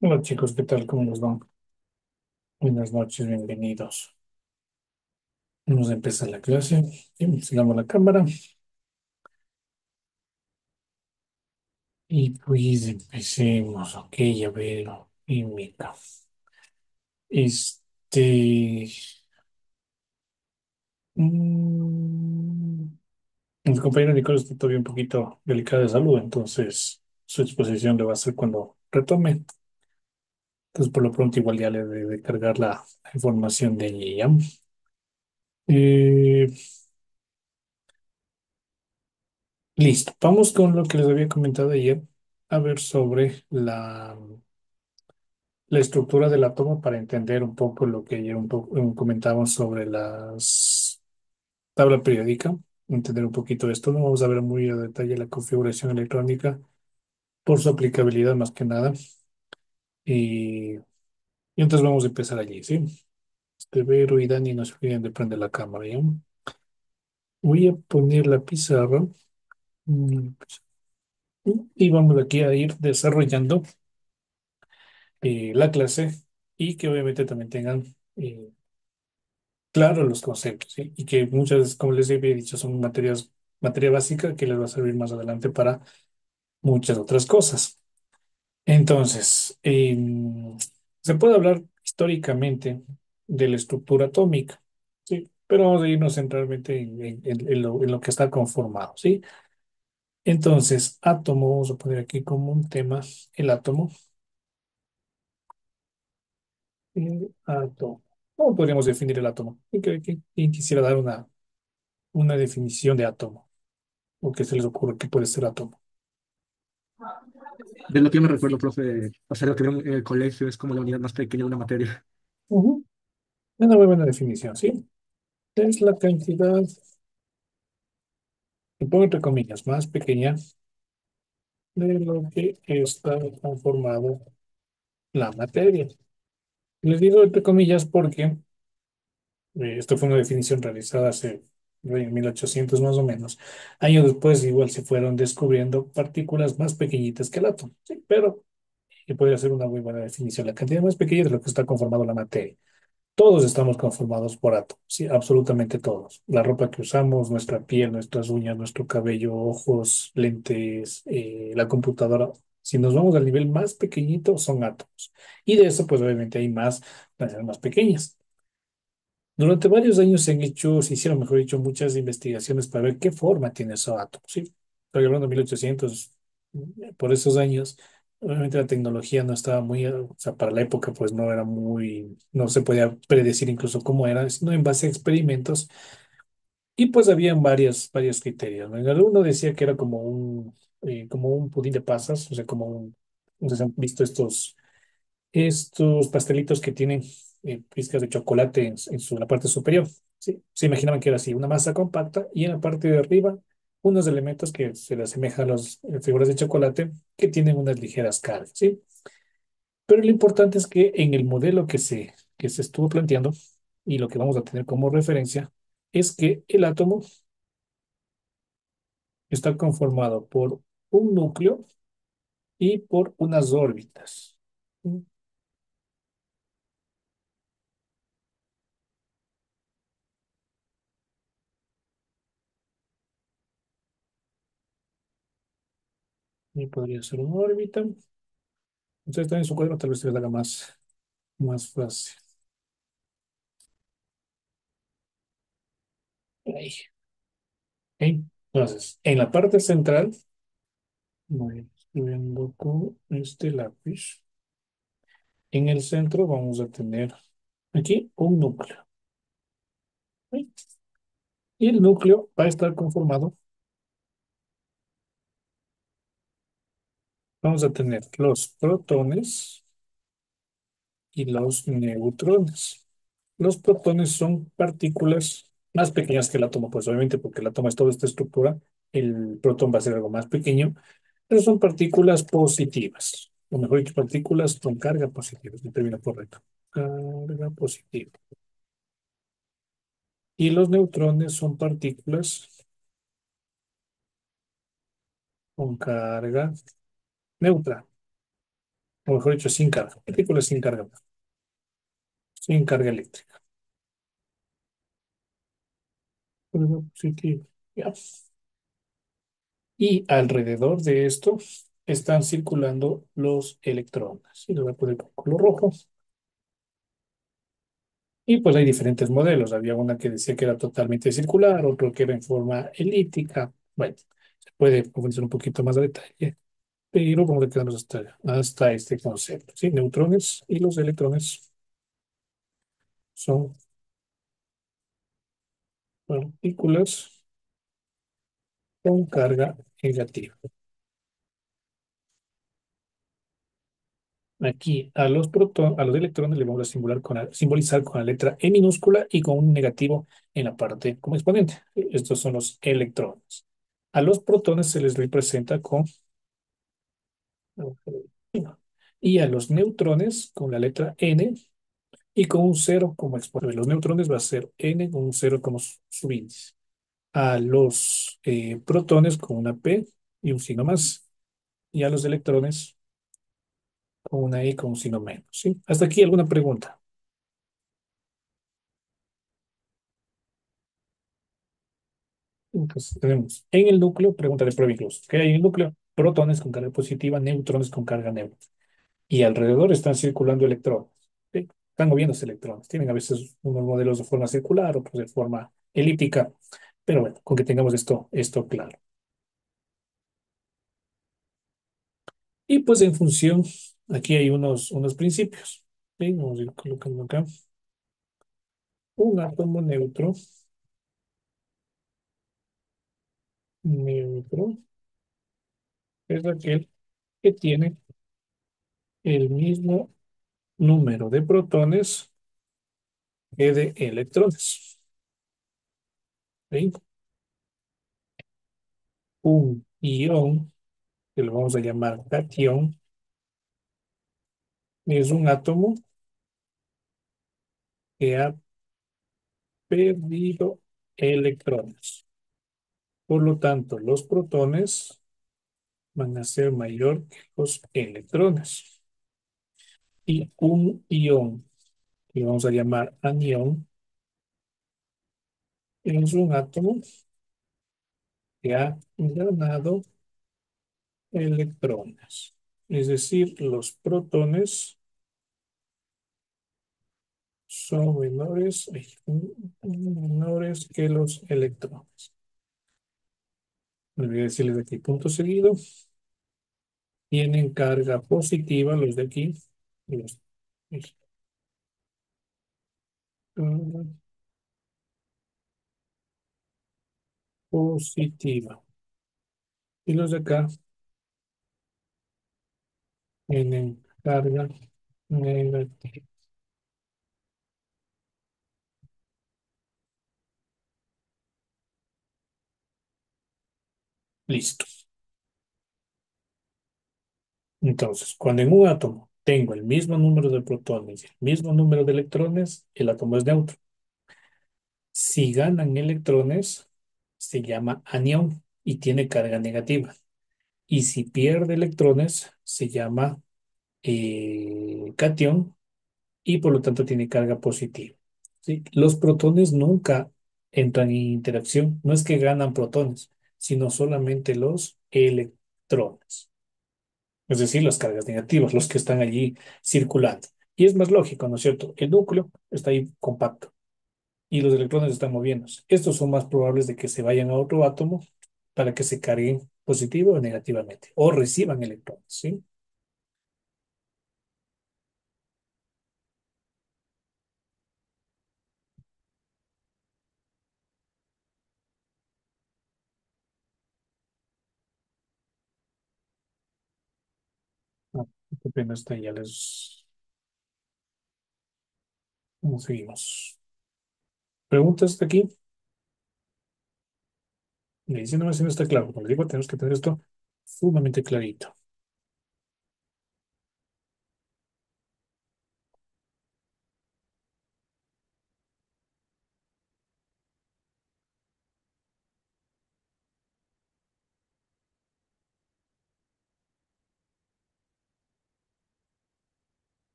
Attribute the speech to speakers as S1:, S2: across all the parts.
S1: Hola chicos, ¿qué tal? ¿Cómo nos van? Buenas noches, bienvenidos. Vamos a empezar la clase. Sigamos la cámara y pues empecemos. Ok, a ver, y mica. Este. mm, el compañero Nicolás está todavía un poquito delicado de salud, entonces su exposición le va a hacer cuando retome. Entonces, por lo pronto, igual ya le debe cargar la información de ella. Eh, Listo, vamos con lo que les había comentado ayer, a ver sobre la estructura del átomo para entender un poco lo que ayer un poco comentamos sobre las tabla periódica, entender un poquito esto. No vamos a ver muy a detalle la configuración electrónica por su aplicabilidad más que nada. Y, y entonces vamos a empezar allí, ¿sí? Vero y Dani no se olviden de prender la cámara, ¿ya? Voy a poner la pizarra mm, y vamos aquí a ir desarrollando la clase y que obviamente también tengan claros los conceptos, ¿sí? Y que muchas, como les había dicho, son materia básica que les va a servir más adelante para muchas otras cosas. Entonces, se puede hablar históricamente de la estructura atómica, ¿sí? Pero vamos a irnos centralmente en lo que está conformado, ¿sí? Entonces, átomo, vamos a poner aquí como un tema el átomo. El átomo. ¿Cómo podríamos definir el átomo? ¿Quién quisiera dar una definición de átomo? ¿O qué se les ocurre que puede ser átomo?
S2: De lo que yo me recuerdo, profe, o sea, lo que veo en el colegio es como la unidad más pequeña de una materia.
S1: Ujú. Una muy buena definición, ¿sí? Es la cantidad, que pongo entre comillas, más pequeña de lo que está conformado la materia. Les digo entre comillas porque esto fue una definición realizada hace en 1800 más o menos. Años después igual se fueron descubriendo partículas más pequeñitas que el átomo, ¿sí? Pero que podría ser una muy buena definición. La cantidad más pequeña de lo que está conformado la materia. Todos estamos conformados por átomos, sí, absolutamente todos. La ropa que usamos, nuestra piel, nuestras uñas, nuestro cabello, ojos, lentes, la computadora. Si nos vamos al nivel más pequeñito, son átomos. Y de eso, pues obviamente hay más, más pequeñas. Durante varios años se hicieron, mejor dicho, muchas investigaciones para ver qué forma tiene esos átomos, ¿sí? Estoy hablando de 1800, por esos años, obviamente la tecnología no estaba muy, o sea, para la época, pues no era muy, no se podía predecir incluso cómo era, sino en base a experimentos, y pues habían varios criterios, ¿no? Uno decía que era como un pudín de pasas, o sea, no sé si han visto estos pastelitos que tienen pizcas de chocolate la parte superior. ¿Sí? Se imaginaban que era así, una masa compacta y en la parte de arriba unos elementos que se le asemejan a las figuras de chocolate que tienen unas ligeras cargas. ¿Sí? Pero lo importante es que en el modelo que se estuvo planteando y lo que vamos a tener como referencia es que el átomo está conformado por un núcleo y por unas órbitas. ¿Sí? Y podría ser una órbita. Ustedes están en su cuadro, tal vez se les haga más fácil. Ahí. Ok. Entonces, en la parte central, voy escribiendo con este lápiz. En el centro vamos a tener aquí un núcleo. ¿Ok? Y el núcleo va a estar conformado. Vamos a tener los protones y los neutrones. Los protones son partículas más pequeñas que el átomo, pues obviamente porque el átomo es toda esta estructura, el protón va a ser algo más pequeño. Pero son partículas positivas, o mejor dicho, partículas con carga positiva, es el término correcto. Carga positiva. Y los neutrones son partículas con carga neutra. o mejor dicho, sin carga. Partículas sin carga eléctrica. Positivo. Ya. Y alrededor de esto están circulando los electrones. Y lo voy a poner con color rojo. Y pues hay diferentes modelos. Había una que decía que era totalmente circular, otro que era en forma elíptica. Bueno, se puede profundizar un poquito más a detalle, pero vamos a quedarnos hasta este concepto. ¿Sí? Neutrones y los electrones son partículas con carga negativa. Aquí a los electrones le vamos a simbolizar con la letra E minúscula y con un negativo en la parte como exponente. Estos son los electrones. A los protones se les representa con y a los neutrones con la letra N y con un cero como exponente. Los neutrones va a ser N con un cero como subíndice. A los protones con una P y un signo más. Y a los electrones con una I con un signo menos. ¿Sí? Hasta aquí alguna pregunta. Entonces tenemos en el núcleo, pregunta de prueba incluso, ¿qué hay en el núcleo? Protones con carga positiva, neutrones con carga neutra. Y alrededor están circulando electrones. ¿Sí? Están moviéndose electrones. Tienen a veces unos modelos de forma circular, otros de forma elíptica. Pero bueno, con que tengamos esto claro. Y pues en función, aquí hay unos principios. ¿Sí? Vamos a ir colocando acá. Un átomo neutro es aquel que tiene el mismo número de protones que de electrones. ¿Sí? Un ion, que lo vamos a llamar cation, es un átomo que ha perdido electrones. Por lo tanto, los protones van a ser mayor que los electrones. Y un ion, que vamos a llamar anión, es un átomo que ha ganado electrones. Es decir, los protones son menores que los electrones. Me olvidé decirles aquí, punto seguido. Tienen carga positiva los de aquí. Los, los- carga positiva. Y los de acá tienen carga negativa. Listo. Entonces, cuando en un átomo tengo el mismo número de protones y el mismo número de electrones, el átomo es neutro. Si ganan electrones, se llama anión y tiene carga negativa. Y si pierde electrones, se llama cation y por lo tanto tiene carga positiva. ¿Sí? Los protones nunca entran en interacción. No es que ganan protones, sino solamente los electrones. Es decir, las cargas negativas, los que están allí circulando. Y es más lógico, ¿no es cierto? El núcleo está ahí compacto y los electrones están moviéndose. Estos son más probables de que se vayan a otro átomo para que se carguen positivo o negativamente o reciban electrones, ¿sí? Ah, qué pena está, ya les... ¿Cómo seguimos? ¿Preguntas hasta aquí? Me dicen nomás si no está claro. Como les digo, tenemos que tener esto sumamente clarito.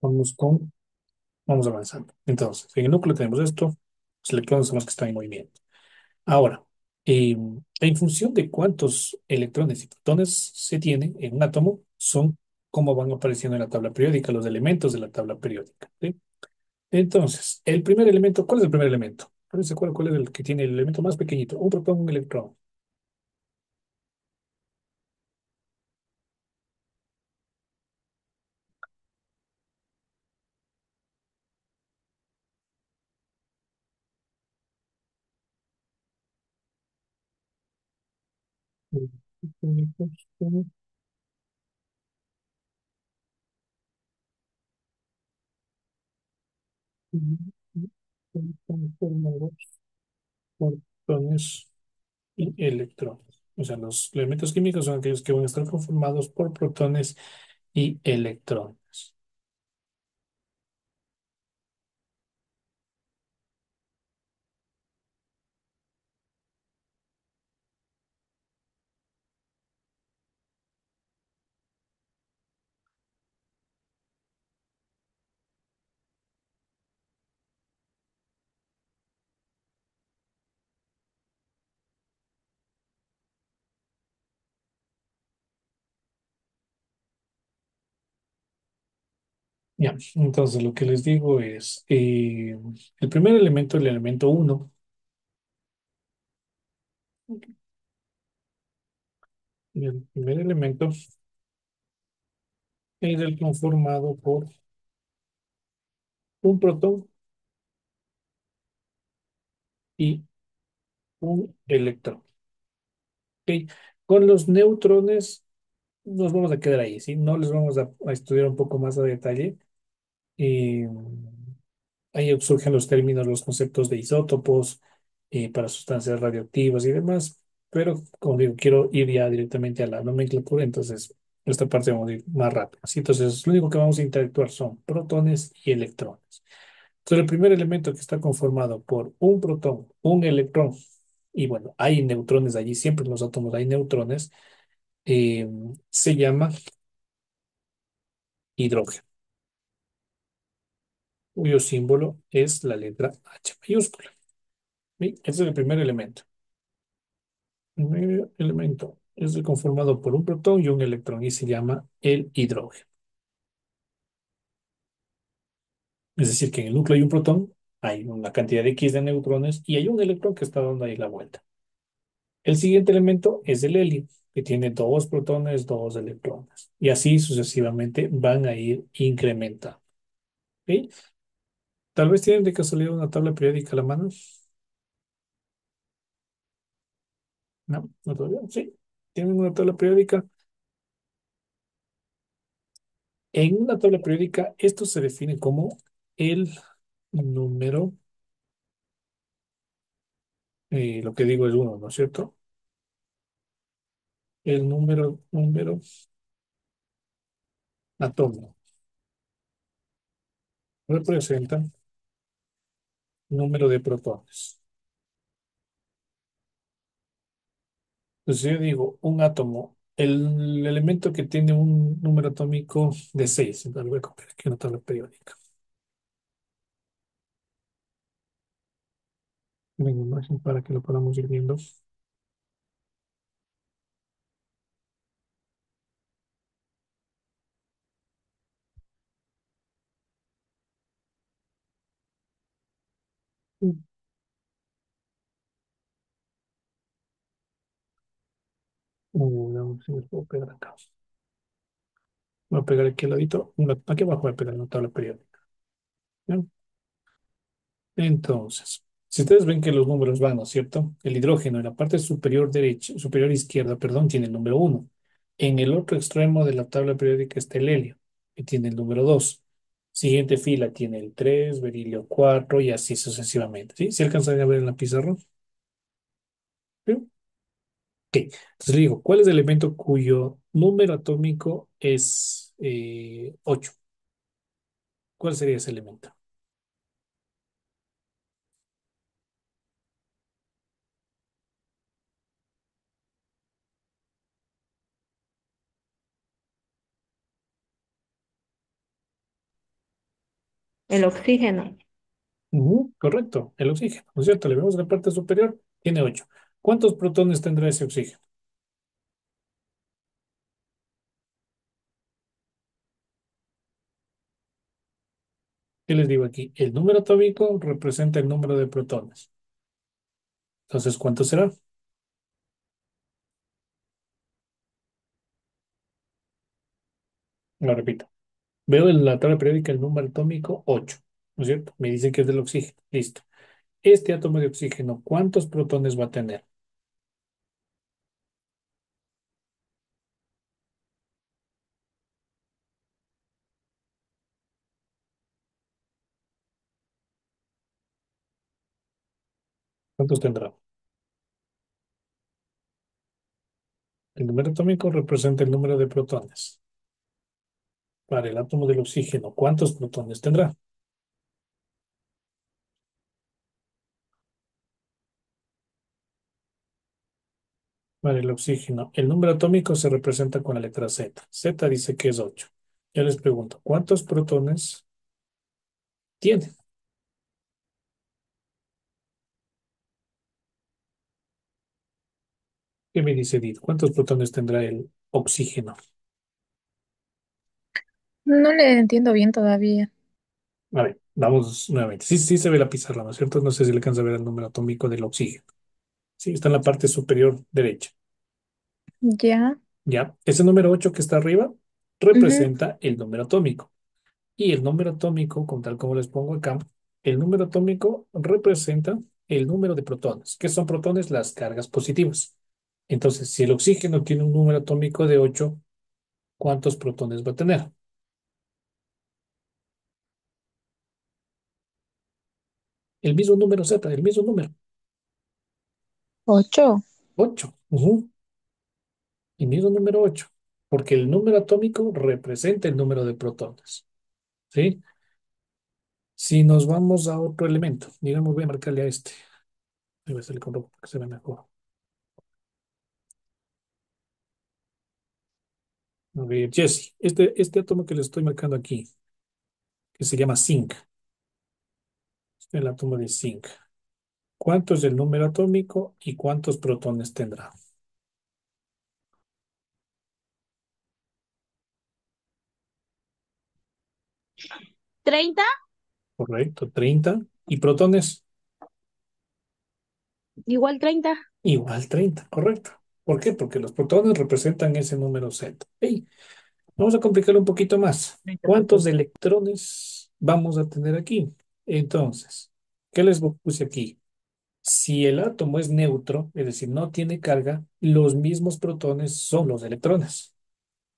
S1: Vamos con, vamos avanzando. Entonces, en el núcleo tenemos esto, los electrones son los que están en movimiento. Ahora, eh, en función de cuántos electrones y protones se tiene en un átomo, son cómo van apareciendo en la tabla periódica, los elementos de la tabla periódica. ¿Sí? Entonces, el primer elemento, ¿cuál es el primer elemento? ¿Se acuerdan cuál es el que tiene el elemento más pequeñito? Un protón, un electrón. Protones y electrones. O sea, los elementos químicos son aquellos que van a estar conformados por protones y electrones. Ya, entonces lo que les digo es, el primer elemento, el elemento uno, el primer elemento es el conformado por un protón y un electrón. ¿Ok? Con los neutrones nos vamos a quedar ahí, ¿sí? No les vamos a estudiar un poco más a detalle. Eh, Ahí surgen los términos, los conceptos de isótopos para sustancias radioactivas y demás, pero como digo, quiero ir ya directamente a la nomenclatura, entonces esta parte vamos a ir más rápido. ¿Sí? Entonces, lo único que vamos a interactuar son protones y electrones. Entonces, el primer elemento que está conformado por un protón, un electrón, y bueno, hay neutrones allí, siempre en los átomos hay neutrones, eh, se llama hidrógeno, cuyo símbolo es la letra H mayúscula. ¿Sí? Ese es el primer elemento. El primer elemento es conformado por un protón y un electrón y se llama el hidrógeno. Es decir, que en el núcleo hay un protón, hay una cantidad de X de neutrones y hay un electrón que está dando ahí la vuelta. El siguiente elemento es el helio, que tiene dos protones, dos electrones. Y así sucesivamente van a ir incrementando. ¿Sí? Tal vez tienen de casualidad una tabla periódica a la mano. No, no todavía. Sí, tienen una tabla periódica. En una tabla periódica, esto se define como el número, lo que digo es uno, ¿no es cierto? El número atómico representa número de protones. Entonces yo digo, un átomo, el elemento que tiene un número atómico de 6, entonces voy a copiar aquí una tabla periódica. Una imagen para que lo podamos ir viendo. Vamos a ver si me puedo pegar acá. Voy a pegar aquí al ladito, aquí abajo voy a pegar una tabla periódica. ¿Ya? Entonces, si ustedes ven que los números van, ¿no es cierto? El hidrógeno en la parte superior derecha, superior izquierda, perdón, tiene el número uno. En el otro extremo de la tabla periódica está el helio, que tiene el número 2. Siguiente fila tiene el 3, berilio 4 y así sucesivamente. ¿Sí? ¿Se alcanzan a ver en la pizarra? ¿Sí? Ok. Entonces le digo, ¿cuál es el elemento cuyo número atómico es 8? ¿Cuál sería ese elemento?
S3: El oxígeno.
S1: Ujú, correcto, el oxígeno, ¿no es cierto? Le vemos en la parte superior, tiene 8. ¿Cuántos protones tendrá ese oxígeno? ¿Qué les digo aquí? El número atómico representa el número de protones. Entonces, ¿cuánto será? Lo repito. Veo en la tabla periódica el número atómico 8, ¿no es cierto? Me dice que es del oxígeno. Listo. Este átomo de oxígeno, ¿cuántos protones va a tener? ¿Cuántos tendrá? El número atómico representa el número de protones. Para el átomo del oxígeno, ¿cuántos protones tendrá? Para el oxígeno, el número atómico se representa con la letra Z. Z dice que es 8. Yo les pregunto, ¿cuántos protones tiene? ¿Qué me dice Edith? ¿Cuántos protones tendrá el oxígeno?
S3: No le entiendo bien todavía.
S1: A ver, vamos nuevamente. Sí, sí se ve la pizarra, ¿no es cierto? No sé si le alcanza a ver el número atómico del oxígeno. Sí, está en la parte superior derecha.
S3: Ya.
S1: Ya, ese número 8 que está arriba
S3: Ujú.
S1: representa el número atómico. Y el número atómico, con tal como les pongo acá, el número atómico representa el número de protones. ¿Qué son protones? Las cargas positivas. Entonces, si el oxígeno tiene un número atómico de 8, ¿cuántos protones va a tener? El mismo número Z, el mismo número,
S3: 8.
S1: 8. Ujú, el mismo número 8, porque el número atómico representa el número de protones. ¿Sí? Si nos vamos a otro elemento, digamos, voy a marcarle a este. Debe ser con rojo para que se vea mejor. A ver, Jesse, este átomo que le estoy marcando aquí, que se llama zinc, este es el átomo de zinc. ¿Cuánto es el número atómico y cuántos protones tendrá?
S3: 30.
S1: Correcto, 30. ¿Y protones?
S3: Igual 30.
S1: Igual 30, correcto. ¿Por qué? Porque los protones representan ese número Z. Ey, vamos a complicarlo un poquito más.
S3: 30
S1: ¿Cuántos
S3: protones.
S1: electrones vamos a tener aquí? Entonces, ¿qué les puse aquí? Si el átomo es neutro, es decir, no tiene carga, los mismos protones son los electrones.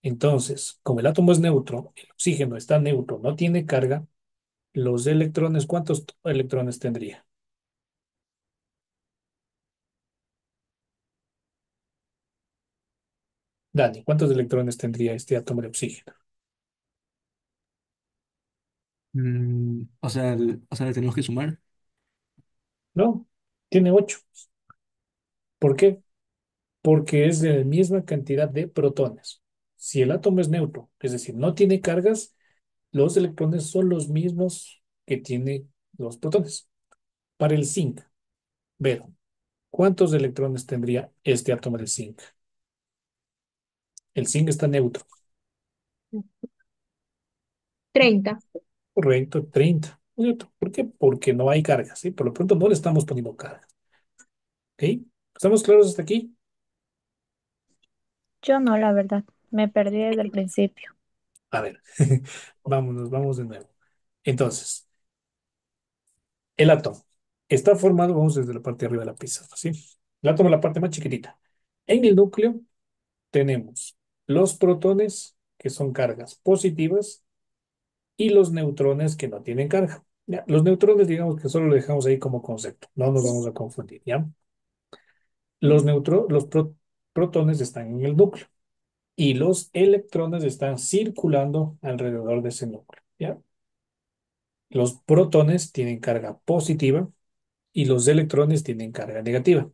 S1: Entonces, como el átomo es neutro, el oxígeno está neutro, no tiene carga, los electrones, ¿cuántos electrones tendría? Dani, ¿cuántos electrones tendría este átomo de oxígeno?
S2: O sea, le tenemos que sumar.
S1: No, tiene 8. ¿Por qué? Porque es de la misma cantidad de protones. Si el átomo es neutro, es decir, no tiene cargas, los electrones son los mismos que tiene los protones. Para el zinc, ver, ¿cuántos electrones tendría este átomo de zinc? El zinc está neutro.
S3: 30.
S1: Correcto, 30. ¿Cierto? ¿Por qué? Porque no hay carga, ¿sí? Por lo pronto no le estamos poniendo carga. ¿Ok? ¿Estamos claros hasta aquí?
S3: Yo no, la verdad. Me perdí desde el principio.
S1: A ver, vámonos, vamos de nuevo. Entonces, el átomo está formado, vamos desde la parte de arriba de la pizarra, ¿sí? El átomo es la parte más chiquitita. En el núcleo tenemos los protones, que son cargas positivas, y los neutrones que no tienen carga. Ya, los neutrones, digamos que solo lo dejamos ahí como concepto, no nos vamos a confundir, ¿ya? Los protones están en el núcleo y los electrones están circulando alrededor de ese núcleo, ¿ya? Los protones tienen carga positiva y los electrones tienen carga negativa.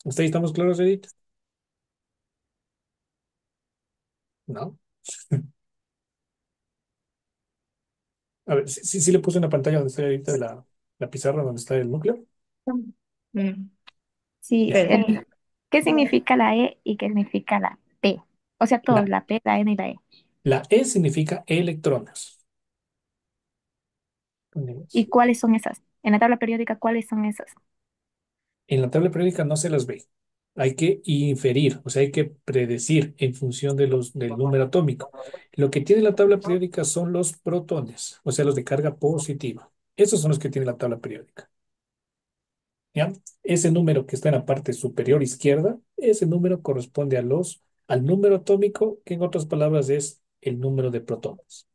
S1: ¿Hasta ahí estamos claros, Edith? ¿No? A ver, sí le puse una pantalla donde está ahorita la pizarra, donde está el núcleo.
S3: Mm. Sí,
S1: Ya.
S3: ¿qué significa la E y qué significa la P? O sea, todos,
S1: La,
S3: la P, la N y la E.
S1: la E significa electrones.
S3: ¿Y cuáles son esas? En la tabla periódica, ¿cuáles son esas?
S1: En la tabla periódica no se las ve. Hay que inferir, o sea, hay que predecir en función del número atómico. Lo que tiene la tabla periódica son los protones, o sea, los de carga positiva. Esos son los que tiene la tabla periódica. ¿Ya? Ese número que está en la parte superior izquierda, ese número corresponde al número atómico, que en otras palabras es el número de protones.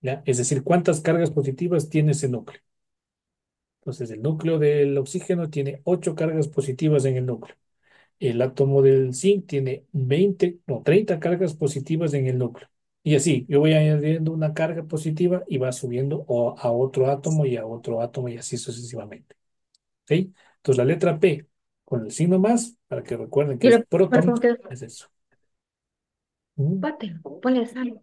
S1: ¿Ya? Es decir, cuántas cargas positivas tiene ese núcleo. Entonces, el núcleo del oxígeno tiene 8 cargas positivas en el núcleo. El átomo del zinc tiene 20, no, 30 cargas positivas en el núcleo. Y así, yo voy añadiendo una carga positiva y va subiendo a otro átomo y a otro átomo y así sucesivamente. ¿Sí? Entonces, la letra P con el signo más, para que recuerden que
S3: Yo
S1: es
S3: le
S1: protón,
S3: como que
S1: es eso. Mm.
S3: bate, ponle sal.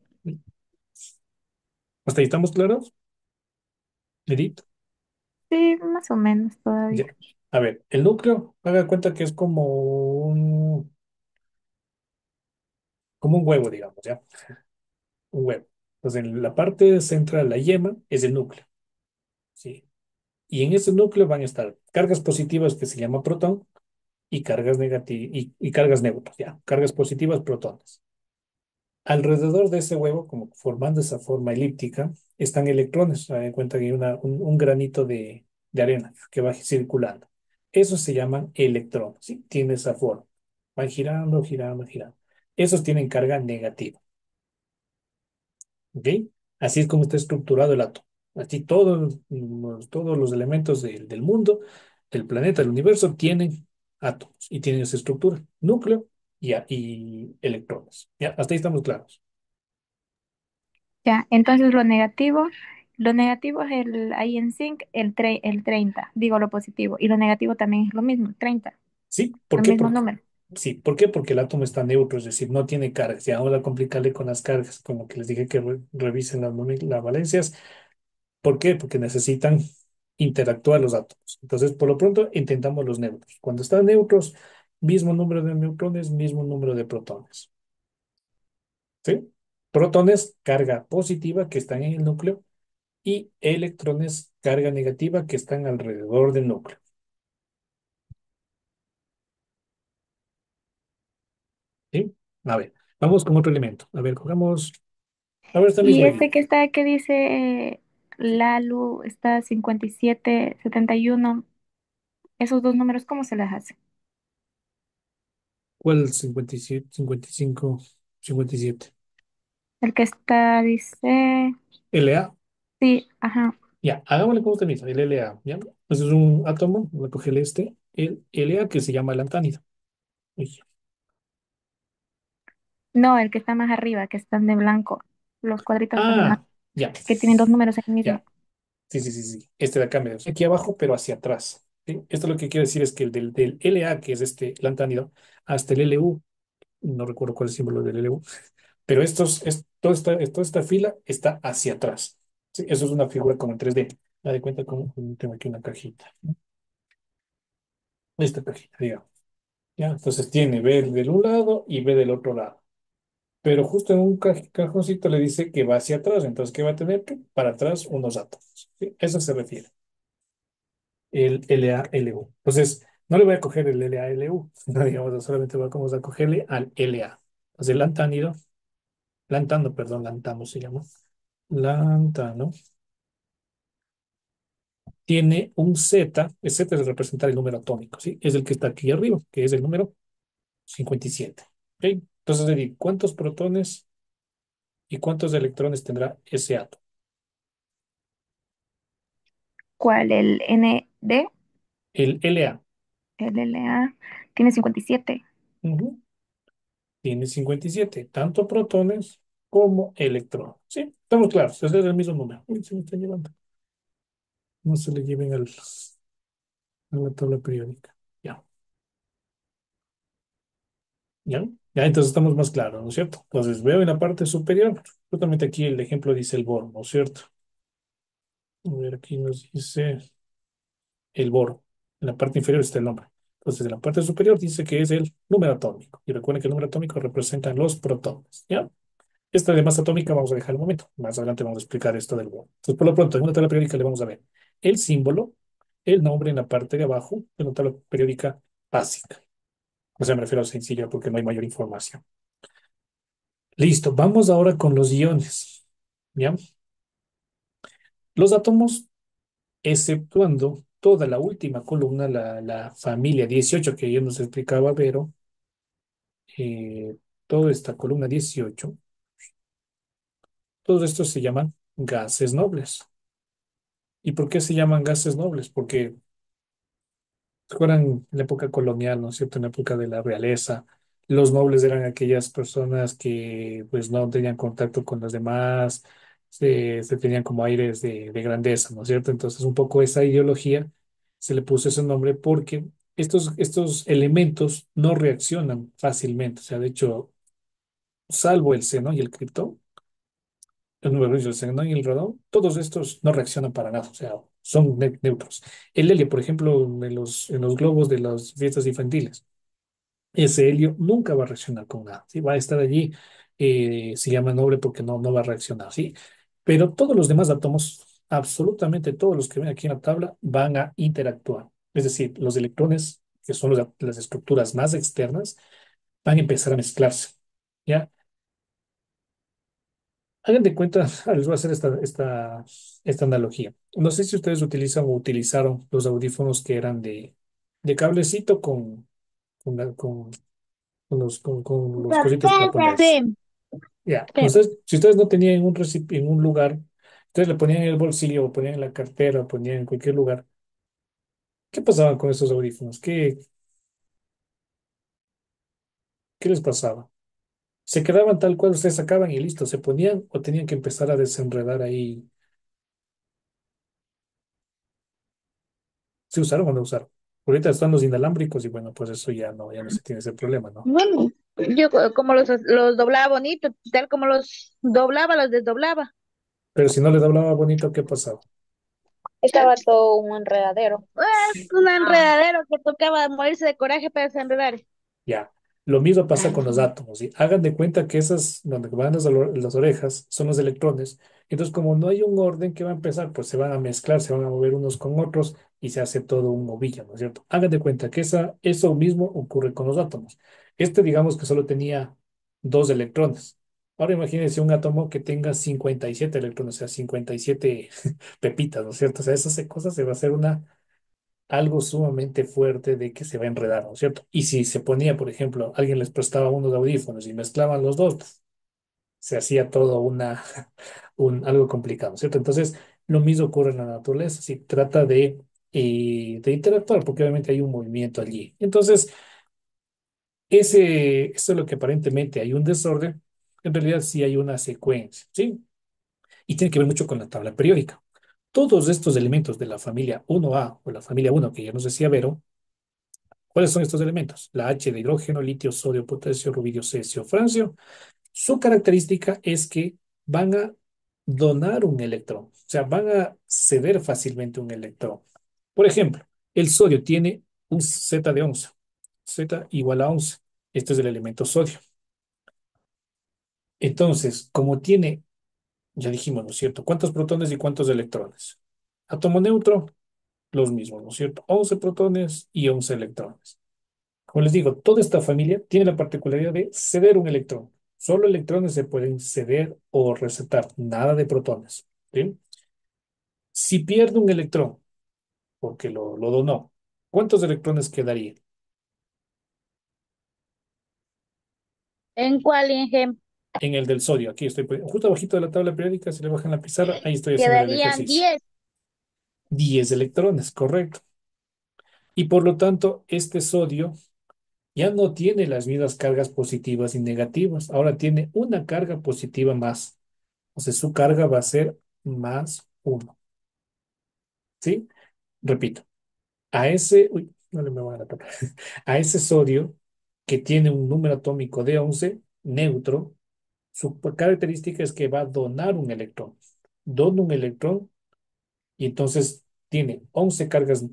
S1: ¿Hasta ahí estamos claros? Edith.
S3: Sí, más o menos todavía.
S1: Ya. A ver, el núcleo, haga cuenta que es como un huevo, digamos, ¿ya? Un huevo. Entonces, en la parte central, la yema, es el núcleo, ¿sí? Y en ese núcleo van a estar cargas positivas que se llama protón y cargas negativas y cargas neutras, ¿ya? Cargas positivas, protones. Alrededor de ese huevo, como formando esa forma elíptica, están electrones. Se dan cuenta que hay un granito de arena que va circulando. Esos se llaman electrones, ¿sí? Tiene esa forma. Van girando, girando, girando. Esos tienen carga negativa. ¿Ok? Así es como está estructurado el átomo. Así todos los elementos del mundo, del planeta, del universo, tienen átomos y tienen esa estructura, núcleo y electrones. Ya, hasta ahí estamos claros.
S3: Ya, entonces lo negativo es ahí en zinc, el 30, digo lo positivo, y lo negativo también es lo mismo, 30,
S1: ¿Sí? ¿Por
S3: el
S1: qué?
S3: mismo número.
S1: Sí, ¿por qué? Porque el átomo está neutro, es decir, no tiene cargas. Ya vamos a complicarle con las cargas, como que les dije que revisen las valencias. ¿Por qué? Porque necesitan interactuar los átomos. Entonces, por lo pronto, intentamos los neutros. Cuando están neutros, mismo número de neutrones, mismo número de protones. ¿Sí? Protones, carga positiva que están en el núcleo y electrones, carga negativa que están alrededor del núcleo. ¿Sí? A ver, vamos con otro elemento. A ver, cogamos, a ver, esta
S3: Y
S1: misma
S3: este
S1: idea.
S3: que está, que dice Lalu, está 57, 71, esos dos números, ¿cómo se les hace?
S1: ¿Cuál 57, 55, 57?
S3: El que está, dice,
S1: La.
S3: sí, ajá.
S1: Ya, hagámosle como usted mismo, el La, ¿ya? Ese es un átomo, voy a cogerle el La que se llama lantánido. Uy.
S3: No, el que está más arriba, que están de blanco, los cuadritos están de blanco,
S1: Ah, ya,
S3: que tienen dos números en el mismo.
S1: ya. Sí, sí, sí, sí. Este de acá, me aquí abajo, pero hacia atrás. ¿Sí? Esto lo que quiere decir es que el del La, que es este lantánido, hasta el Lu, no recuerdo cuál es el símbolo del Lu, pero toda esta fila está hacia atrás. ¿Sí? Eso es una figura como en 3D. Da de cuenta como tengo aquí una cajita, ¿no? Esta cajita, digamos. ¿Ya? Entonces tiene B del un lado y B del otro lado. Pero justo en un cajoncito le dice que va hacia atrás. Entonces, ¿qué va a tener? Para atrás unos átomos. ¿Sí? Eso se refiere. El LALU. Entonces, no le voy a coger el LALU. No, digamos, solamente vamos a cogerle al LA. Entonces, el lantano, perdón, lantano se llama. Lantano. Tiene un Z. El Z es representar el número atómico, ¿sí? Es el que está aquí arriba, que es el número 57. ¿Ok? Entonces, Edith, ¿cuántos protones y cuántos electrones tendrá ese átomo?
S3: ¿Cuál? El ND,
S1: El La.
S3: el LA, tiene 57.
S1: Ujú. Tiene 57 tanto protones como electrones. ¿Sí? Estamos claros, ese es el mismo número. Uy, se me está llevando. No se le lleven a la tabla periódica. Ya, ya, ya, entonces estamos más claros, ¿no es cierto? Entonces veo en la parte superior, justamente aquí el ejemplo dice el bohr, ¿no es cierto? A ver, aquí nos dice el boro. En la parte inferior está el nombre. Entonces, en la parte superior dice que es el número atómico. Y recuerden que el número atómico representa los protones. ¿Ya? Esta de masa atómica vamos a dejar un momento. Más adelante vamos a explicar esto del boro. Entonces, por lo pronto, en una tabla periódica le vamos a ver el símbolo, el nombre en la parte de abajo de una tabla periódica básica. O sea, me refiero a sencilla porque no hay mayor información. Listo, vamos ahora con los iones. ¿Ya? Los átomos, exceptuando toda la última columna, la familia 18 que ya nos explicaba Vero, toda esta columna 18, todos estos se llaman gases nobles. ¿Y por qué se llaman gases nobles? Porque recuerdan en la época colonial, ¿no es cierto? En la época de la realeza, los nobles eran aquellas personas que pues no tenían contacto con los demás, se tenían como aires de grandeza, ¿no es cierto? Entonces un poco esa ideología se le puso ese nombre porque estos elementos no reaccionan fácilmente. O sea, de hecho, salvo el xenón y el criptón, el número el xenón y el radón, todos estos no reaccionan para nada, o sea, son neutros. El helio, por ejemplo, en los globos de las fiestas infantiles, ese helio nunca va a reaccionar con nada, ¿sí? Va a estar allí, se llama noble porque no va a reaccionar, ¿sí? Pero todos los demás átomos, absolutamente todos los que ven aquí en la tabla, van a interactuar. Es decir, los electrones, que son las estructuras más externas, van a empezar a mezclarse, ¿ya? Hagan de cuenta, les voy a hacer esta analogía. No sé si ustedes utilizan o utilizaron los audífonos que eran de cablecito con los cositos para ponerse.
S3: Sí,
S1: Ya,
S3: sí.
S1: si ustedes no tenían en un lugar, ustedes le ponían en el bolsillo o ponían en la cartera o ponían en cualquier lugar. ¿Qué pasaba con esos audífonos? ¿Qué les pasaba? ¿Se quedaban tal cual ustedes sacaban y listo, se ponían o tenían que empezar a desenredar ahí? ¿Se usaron o no usaron? Ahorita están los inalámbricos y bueno, pues eso ya no se tiene ese problema, ¿no?
S3: Bueno, yo como los doblaba bonito, tal como los doblaba, los desdoblaba.
S1: Pero si no les hablaba bonito, ¿qué pasaba?
S3: Estaba todo un enredadero. Es un enredadero que tocaba morirse de coraje para desenredar.
S1: Ya. Lo mismo pasa con los átomos, ¿sí? Hagan de cuenta que esas, donde van las orejas, son los electrones. Entonces, como no hay un orden que va a empezar, pues se van a mezclar, se van a mover unos con otros y se hace todo un ovillo, ¿no es cierto? Hagan de cuenta que eso mismo ocurre con los átomos. Digamos que solo tenía dos electrones. Ahora imagínense un átomo que tenga 57 electrones, o sea, 57 pepitas, ¿no es cierto? O sea, esa cosa se va a hacer algo sumamente fuerte de que se va a enredar, ¿no es cierto? Y si se ponía, por ejemplo, alguien les prestaba unos audífonos y mezclaban los dos, pues, se hacía todo algo complicado, ¿no es cierto? Entonces, lo mismo ocurre en la naturaleza, si trata de interactuar, porque obviamente hay un movimiento allí. Entonces, eso es lo que aparentemente hay un desorden, en realidad sí hay una secuencia, ¿sí? Y tiene que ver mucho con la tabla periódica. Todos estos elementos de la familia 1A o la familia 1 que ya nos decía Vero, ¿cuáles son estos elementos? La H de hidrógeno, litio, sodio, potasio, rubidio, cesio, francio. Su característica es que van a donar un electrón, o sea, van a ceder fácilmente un electrón. Por ejemplo, el sodio tiene un Z de 11, Z igual a 11. Este es el elemento sodio. Entonces, como tiene, ya dijimos, ¿no es cierto? ¿Cuántos protones y cuántos electrones? Átomo neutro, los mismos, ¿no es cierto? 11 protones y 11 electrones. Como les digo, toda esta familia tiene la particularidad de ceder un electrón. Solo electrones se pueden ceder o resetar, nada de protones. ¿Sí? Si pierde un electrón, porque lo donó, ¿cuántos electrones quedaría?
S3: ¿En cuál Inge?
S1: En el del sodio, aquí estoy justo abajito de la tabla periódica, si le bajan la pizarra, ahí estoy haciendo el
S3: Quedarían
S1: ejercicio.
S3: 10.
S1: 10 electrones, correcto. Y por lo tanto, este sodio ya no tiene las mismas cargas positivas y negativas, ahora tiene una carga positiva más. O sea, su carga va a ser más uno. ¿Sí? Repito, uy, no le me voy a la tocar. A ese sodio que tiene un número atómico de 11 neutro, su característica es que va a donar un electrón. Dona un electrón Y entonces tiene 11 cargas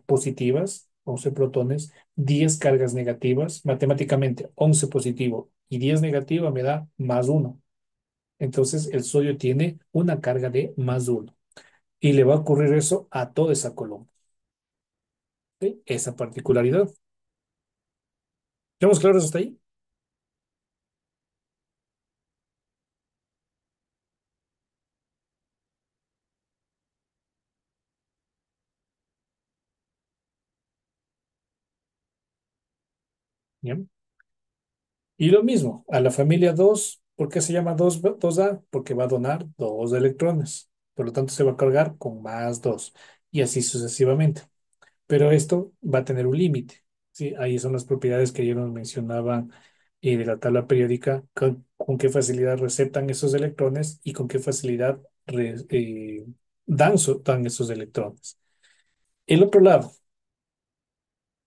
S1: positivas, 11 protones, 10 cargas negativas, matemáticamente 11 positivo y 10 negativa me da más uno. Entonces el sodio tiene una carga de más uno. Y le va a ocurrir eso a toda esa columna. ¿Sí? Esa particularidad. ¿Estamos claros hasta ahí? Bien. Y lo mismo, a la familia 2, ¿por qué se llama 2A? Porque va a donar 2 electrones. Por lo tanto, se va a cargar con más 2 y así sucesivamente. Pero esto va a tener un límite. ¿Sí? Ahí son las propiedades que yo nos mencionaba de la tabla periódica, con qué facilidad receptan esos electrones y con qué facilidad dan esos electrones. El otro lado,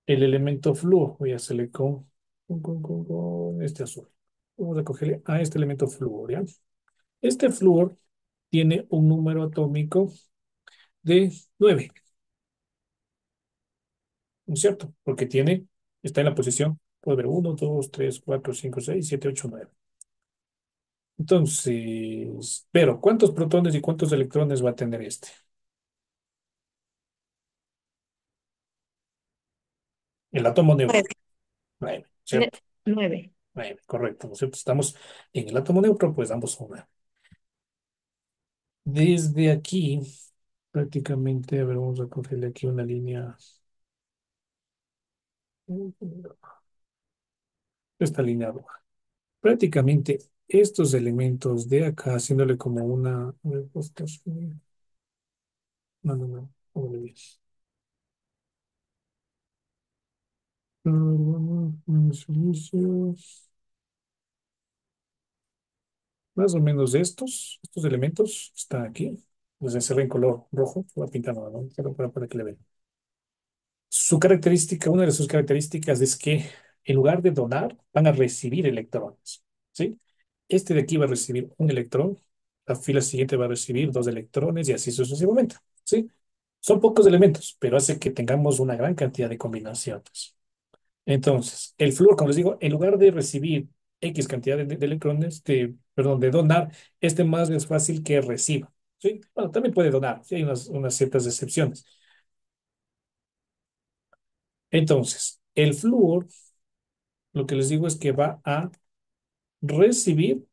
S1: el elemento flúor, voy a hacerle con este azul. Vamos a cogerle a este elemento flúor, ¿ya? Este flúor tiene un número atómico de 9, ¿no es cierto? Porque está en la posición, puede ver 1, 2, 3, 4, 5, 6, 7, 8, 9. Entonces, pero ¿cuántos protones y cuántos electrones va a tener este? El átomo neutro,
S4: 9.
S1: 9,
S4: Ne-
S1: ¿cierto?
S4: 9.
S1: 9, correcto, ¿no es cierto? Estamos en el átomo neutro, pues ambos son 9. Desde aquí, prácticamente, a ver, vamos a cogerle aquí una línea. Esta línea roja. Prácticamente estos elementos de acá, haciéndole como una... a ver, no, no, no. ¿Cómo le dices? Más o menos estos elementos están aquí. Les encerré en color rojo. Voy a pintar nada, ¿no? Solo para que le vean. Su característica, una de sus características es que en lugar de donar, van a recibir electrones. ¿Sí? Este de aquí va a recibir un electrón, la fila siguiente va a recibir dos electrones y así sucesivamente. ¿Sí? Son pocos elementos, pero hace que tengamos una gran cantidad de combinaciones. Entonces, el flúor, como les digo, en lugar de recibir X cantidad de electrones, perdón, de donar, este más es fácil que reciba. ¿Sí? Bueno, también puede donar, sí, hay unas ciertas excepciones. Entonces, el flúor, lo que les digo es que va a recibir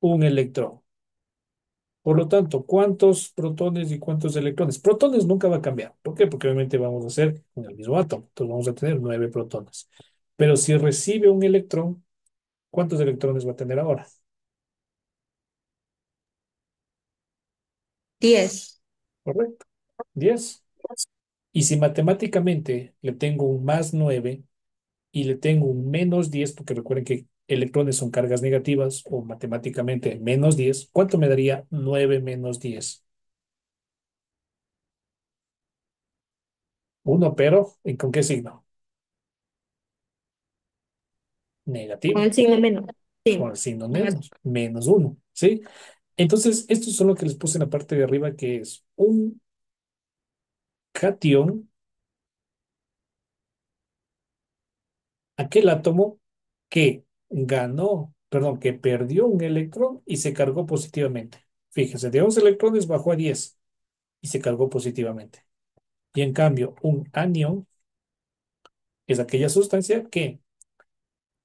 S1: un electrón. Por lo tanto, ¿cuántos protones y cuántos electrones? Protones nunca va a cambiar. ¿Por qué? Porque obviamente vamos a hacer en el mismo átomo. Entonces vamos a tener 9 protones. Pero si recibe un electrón, ¿cuántos electrones va a tener ahora?
S4: 10.
S1: Correcto. 10. Y si matemáticamente le tengo un más 9 y le tengo un menos 10, porque recuerden que electrones son cargas negativas, o matemáticamente menos 10, ¿cuánto me daría 9 menos 10? 1, pero ¿con qué signo?
S4: Con
S1: Negativo,
S4: el signo menos.
S1: con
S4: Sí.
S1: el signo
S4: Más.
S1: menos, menos 1, ¿sí? Entonces, esto es lo que les puse en la parte de arriba, que es un cation, aquel átomo que perdón, que perdió un electrón y se cargó positivamente. Fíjense, de 11 electrones bajó a 10 y se cargó positivamente. Y en cambio, un anión es aquella sustancia que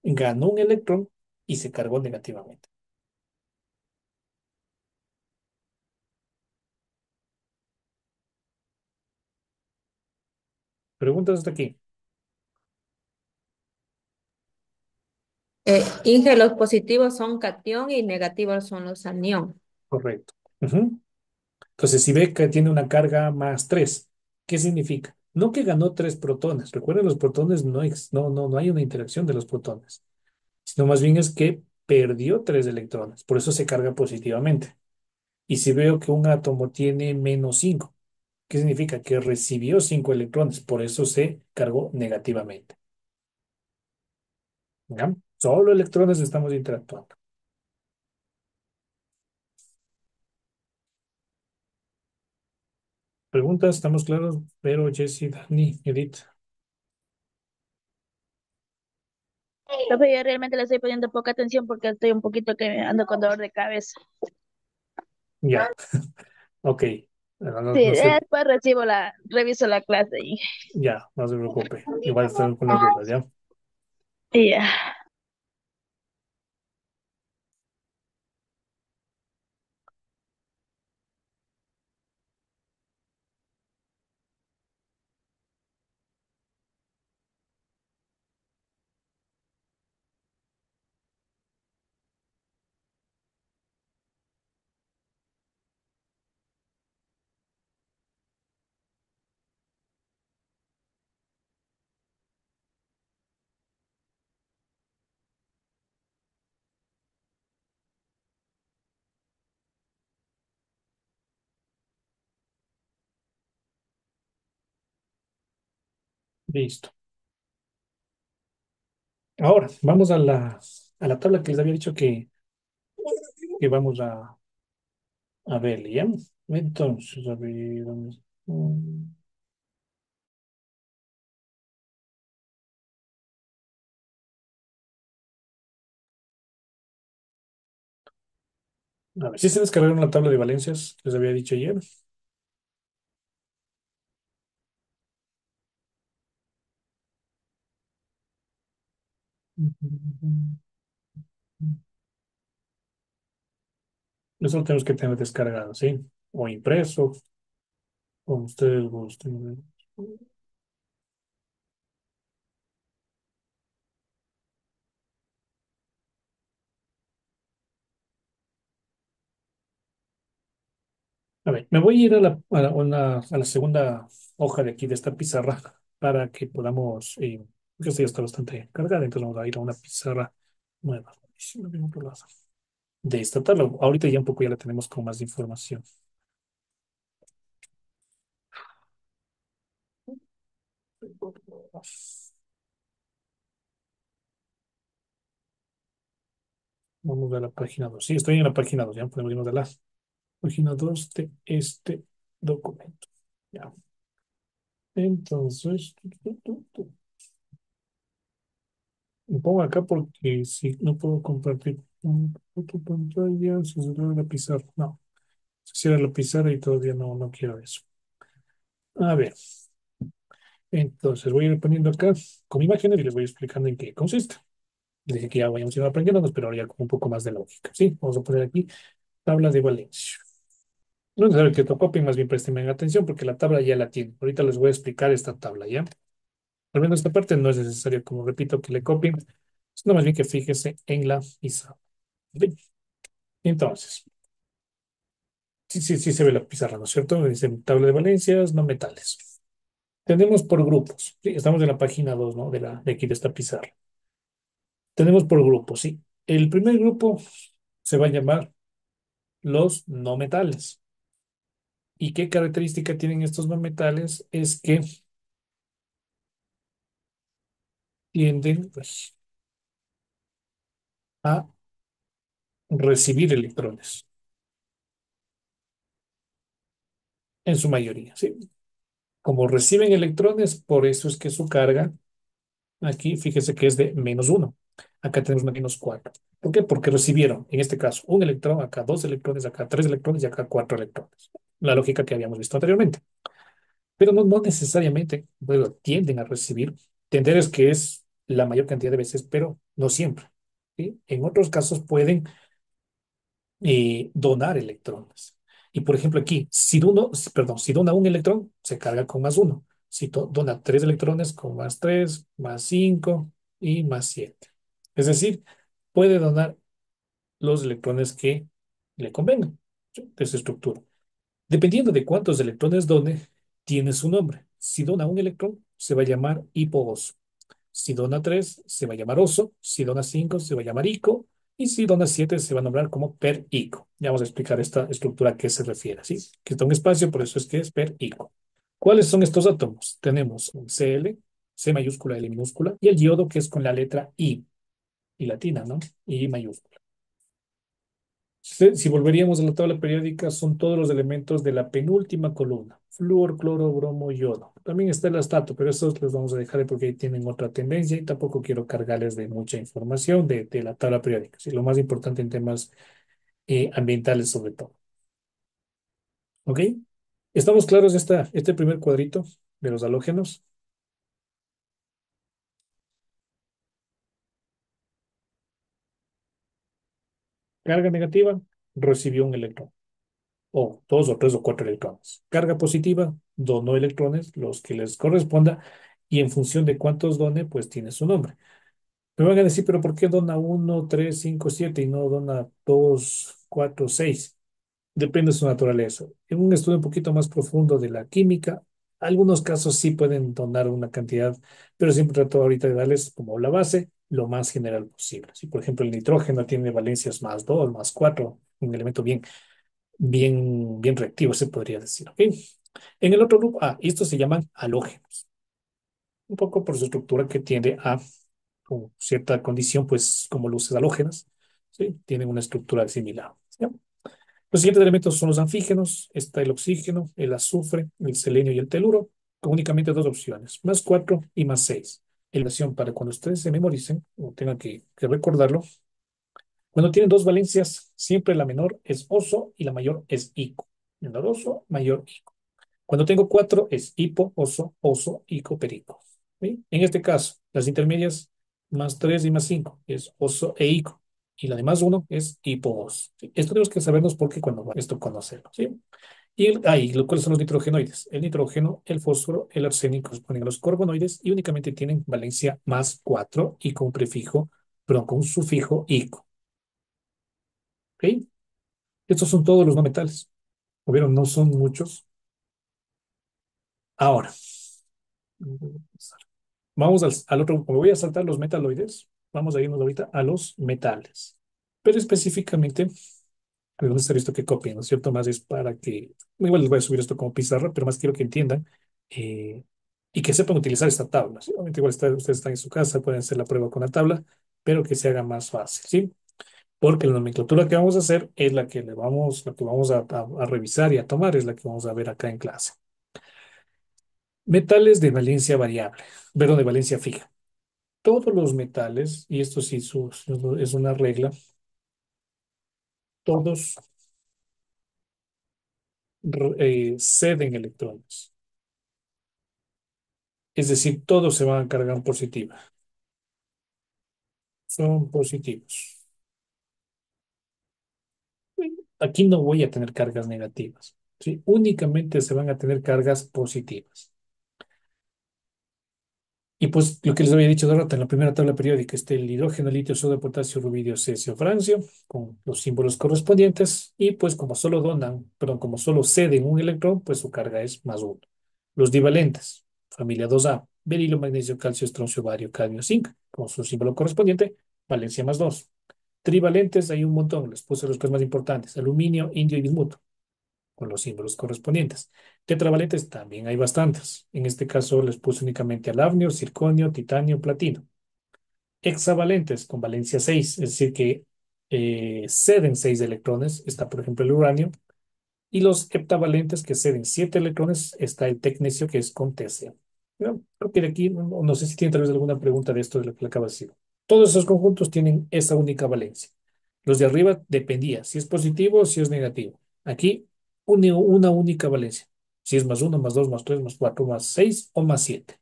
S1: ganó un electrón y se cargó negativamente. Preguntas hasta aquí.
S4: Inge, los positivos son cation y negativos son los anión.
S1: Correcto. Ujú. Entonces, si ve que tiene una carga más 3, ¿qué significa? No que ganó 3 protones. Recuerden, los protones no hay una interacción de los protones, sino más bien es que perdió 3 electrones. Por eso se carga positivamente. Y si veo que un átomo tiene menos 5, ¿qué significa? Que recibió 5 electrones. Por eso se cargó negativamente. ¿Ya? Solo electrones estamos interactuando. Preguntas, ¿estamos claros? Pero Jessy, Dani, Edith.
S5: Profe, yo realmente le estoy poniendo poca atención porque estoy un poquito que ando con dolor de cabeza.
S1: Ya, ok. No,
S5: Sí,
S1: no sé,
S5: después reviso la clase
S1: ya, no se preocupe. Igual están con las dudas, ¿ya?
S5: y ya.
S1: Listo. Ahora, vamos a la tabla que les había dicho que vamos a ver, ¿ya? Entonces, a ver, ¿dónde está? A ver, si se descargaron la tabla de valencias que les había dicho ayer. Eso lo tenemos que tener descargado, ¿sí? O impreso, como ustedes gusten. A ver, me voy a ir a la segunda hoja de aquí de esta pizarra para que podamos, porque esta ya está bastante cargada, entonces vamos a ir a una pizarra nueva. Sí, lo mismo por lado. De esta tabla. Ahorita ya un poco ya la tenemos con más información. Vamos a la página 2. Sí, estoy en la página 2. Ya podemos irnos a la página 2 de este documento. Ya. Entonces, me pongo acá porque si no puedo compartir tu pantalla, se cierra la pizarra. No, se cierra la pizarra y todavía no quiero eso. A ver, entonces voy a ir poniendo acá con imágenes y les voy explicando en qué consiste. Les dije que ya vayamos a ir aprendiendo, pero ahora ya con un poco más de lógica. Sí, vamos a poner aquí tabla de Valencia. No es necesario que lo copien, más bien presten atención porque la tabla ya la tienen. Ahorita les voy a explicar esta tabla, ¿ya? Al menos esta parte no es necesario, como repito, que le copien, sino más bien que fíjese en la pizarra. Bien. Entonces, sí se ve la pizarra, ¿no es cierto? Dice tabla de valencias, no metales. Tenemos por grupos, ¿sí? Estamos en la página 2, ¿no? De aquí de esta pizarra. Tenemos por grupos, ¿sí? El primer grupo se va a llamar los no metales. ¿Y qué característica tienen estos no metales? Es que tienden, pues, a recibir electrones, en su mayoría, ¿sí? Como reciben electrones, por eso es que su carga aquí, fíjese que es de -1. Acá tenemos una -4. ¿Por qué? Porque recibieron, en este caso, un electrón, acá dos electrones, acá tres electrones y acá cuatro electrones. La lógica que habíamos visto anteriormente. Pero no necesariamente, bueno, tienden a recibir. Tender es que es la mayor cantidad de veces, pero no siempre. ¿Sí? En otros casos pueden donar electrones. Y por ejemplo aquí, si dona un electrón, se carga con +1. Si dona tres electrones, con +3, +5 y +7. Es decir, puede donar los electrones que le convengan, ¿sí? De su estructura. Dependiendo de cuántos electrones done, tiene su nombre. Si dona un electrón, se va a llamar hipooso. Si dona 3 se va a llamar oso. Si dona 5 se va a llamar ico. Y si dona 7 se va a nombrar como per ico. Ya vamos a explicar esta estructura a qué se refiere, ¿sí? Que está un espacio, por eso es que es per ico. ¿Cuáles son estos átomos? Tenemos un Cl, C mayúscula, L minúscula, y el yodo, que es con la letra I latina, ¿no? I mayúscula. Si volveríamos a la tabla periódica, son todos los elementos de la penúltima columna. Flúor, cloro, bromo, yodo. También está el astato, pero estos los vamos a dejar porque ahí tienen otra tendencia y tampoco quiero cargarles de mucha información de la tabla periódica. Sí, lo más importante en temas ambientales sobre todo. ¿Ok? ¿Estamos claros de este primer cuadrito de los halógenos? Carga negativa, recibió un electrón, o dos o tres o cuatro electrones. Carga positiva, donó electrones, los que les corresponda, y en función de cuántos done, pues tiene su nombre. Me van a decir, pero ¿por qué dona uno, 3, 5, 7 y no dona 2, 4, 6? Depende de su naturaleza. En un estudio un poquito más profundo de la química, algunos casos sí pueden donar una cantidad, pero siempre trato ahorita de darles como la base lo más general posible. Si, por ejemplo, el nitrógeno tiene valencias más 2, más 4, un elemento bien reactivo, se podría decir. ¿Ok? En el otro grupo, y estos se llaman halógenos, un poco por su estructura que tiende a con cierta condición, pues como luces halógenas, ¿sí? Tienen una estructura similar. ¿Sí? Los siguientes elementos son los anfígenos, está el oxígeno, el azufre, el selenio y el teluro, con únicamente dos opciones, más 4 y más 6. Relación para cuando ustedes se memoricen o tengan que recordarlo, cuando tienen dos valencias, siempre la menor es oso y la mayor es ico. Menor oso, mayor ico. Cuando tengo cuatro es hipo, oso, oso, ico, perico. ¿Sí? En este caso, las intermedias más 3 y más 5 es oso e ico. Y la de más uno es hipo, oso. ¿Sí? Esto tenemos que sabernos porque cuando va esto conocerlo. ¿Sí? ¿Cuáles son los nitrogenoides? El nitrógeno, el fósforo, el arsénico corresponden a los carbonoides y únicamente tienen valencia más 4 y con un prefijo, perdón, con un sufijo ico. ¿Ok? Estos son todos los no metales. ¿O vieron? No son muchos. Ahora, vamos al otro, me voy a saltar los metaloides, vamos a irnos ahorita a los metales. Pero específicamente, me gusta esto que copien, ¿no es cierto? Más es para que, igual les voy a subir esto como pizarra, pero más quiero que entiendan eh, y que sepan utilizar esta tabla, ¿sí? Obviamente igual ustedes están en su casa, pueden hacer la prueba con la tabla, pero que se haga más fácil, ¿sí? Porque la nomenclatura que vamos a hacer es la que vamos a revisar y a tomar, es la que vamos a ver acá en clase. Metales de valencia variable, perdón, de valencia fija. Todos los metales, y esto sí es una regla, todos ceden electrones. Es decir, todos se van a cargar positiva. Son positivos. Aquí no voy a tener cargas negativas. ¿Sí? Únicamente se van a tener cargas positivas. Y pues lo que les había dicho de rato en la primera tabla periódica, está el hidrógeno, litio, sodio, potasio, rubidio, cesio, francio, con los símbolos correspondientes. Y pues como solo donan, perdón, como solo ceden un electrón, pues su carga es más uno. Los divalentes, familia 2A, berilo, magnesio, calcio, estroncio, bario, cadmio, zinc, con su símbolo correspondiente, valencia más 2. Trivalentes hay un montón, les puse los tres más importantes, aluminio, indio y bismuto con los símbolos correspondientes. Tetravalentes también hay bastantes. En este caso les puse únicamente alavnio, circonio, titanio, platino. Hexavalentes con valencia 6, es decir, que ceden 6 electrones, está por ejemplo el uranio. Y los heptavalentes que ceden 7 electrones, está el tecnecio que es con TC. ¿No? Creo que de aquí, no sé si tienen tal vez alguna pregunta de esto de lo que le acabo de decir. Todos esos conjuntos tienen esa única valencia. Los de arriba dependía si es positivo o si es negativo. Aquí una única valencia. Si es más uno, más 2, más 3, más 4, más 6 o más 7.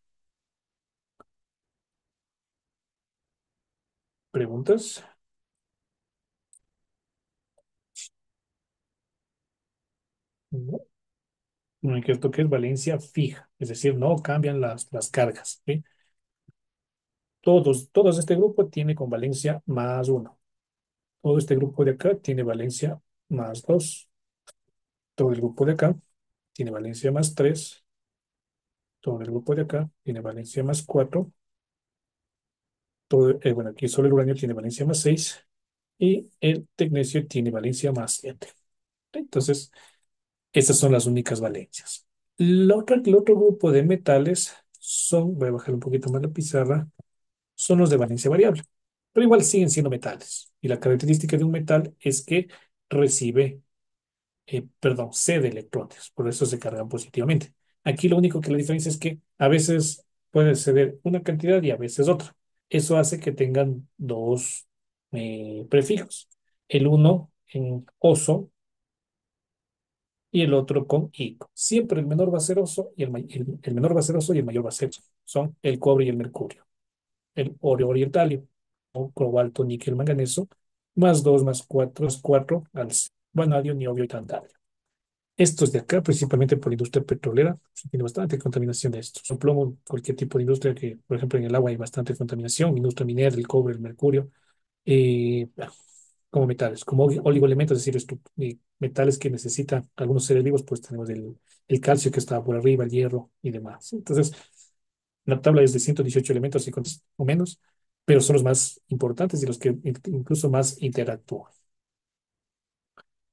S1: ¿Preguntas? No. No hay que esto que es valencia fija, es decir, no cambian las cargas. ¿Sí? Todos este grupo tiene con valencia más uno. Todo este grupo de acá tiene valencia más 2. Todo el grupo de acá tiene valencia más 3. Todo el grupo de acá tiene valencia más 4. Bueno, aquí solo el uranio tiene valencia más 6 y el tecnecio tiene valencia más 7. Entonces, esas son las únicas valencias. El otro grupo de metales voy a bajar un poquito más la pizarra, son los de valencia variable, pero igual siguen siendo metales. Y la característica de un metal es que recibe perdón, C de electrones, por eso se cargan positivamente. Aquí lo único que la diferencia es que a veces puede ceder una cantidad y a veces otra. Eso hace que tengan dos prefijos. El uno en oso y el otro con ico. Siempre el menor va a ser oso y el menor va a ser oso y el mayor va a ser oso. Son el cobre y el mercurio. El oro orientalio, o cobalto, níquel, manganeso, más 2 más 4 es 4 al vanadio, niobio y tantalio. Estos de acá, principalmente por industria petrolera, se tiene bastante contaminación de estos. Son plomo, cualquier tipo de industria que, por ejemplo, en el agua hay bastante contaminación, industria minera, el cobre, el mercurio, bueno, como metales, como oligoelementos, es decir, metales que necesitan algunos seres vivos, pues tenemos el calcio que está por arriba, el hierro y demás. Entonces, la tabla es de 118 elementos o menos, pero son los más importantes y los que incluso más interactúan.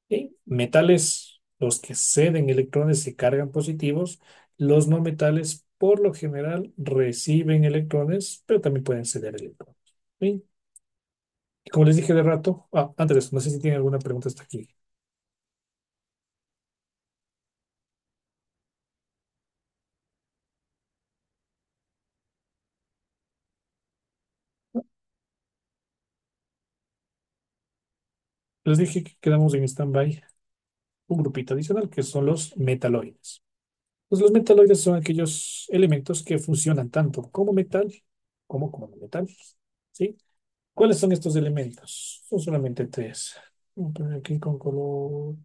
S1: ¿Sí? Metales, los que ceden electrones se cargan positivos, los no metales por lo general reciben electrones, pero también pueden ceder electrones. ¿Sí? Y como les dije de rato, Andrés, no sé si tienen alguna pregunta hasta aquí. Les dije que quedamos en stand-by un grupito adicional que son los metaloides. Pues los metaloides son aquellos elementos que funcionan tanto como metal como no metal. ¿Sí? ¿Cuáles son estos elementos? Son solamente tres. Voy a poner aquí con color.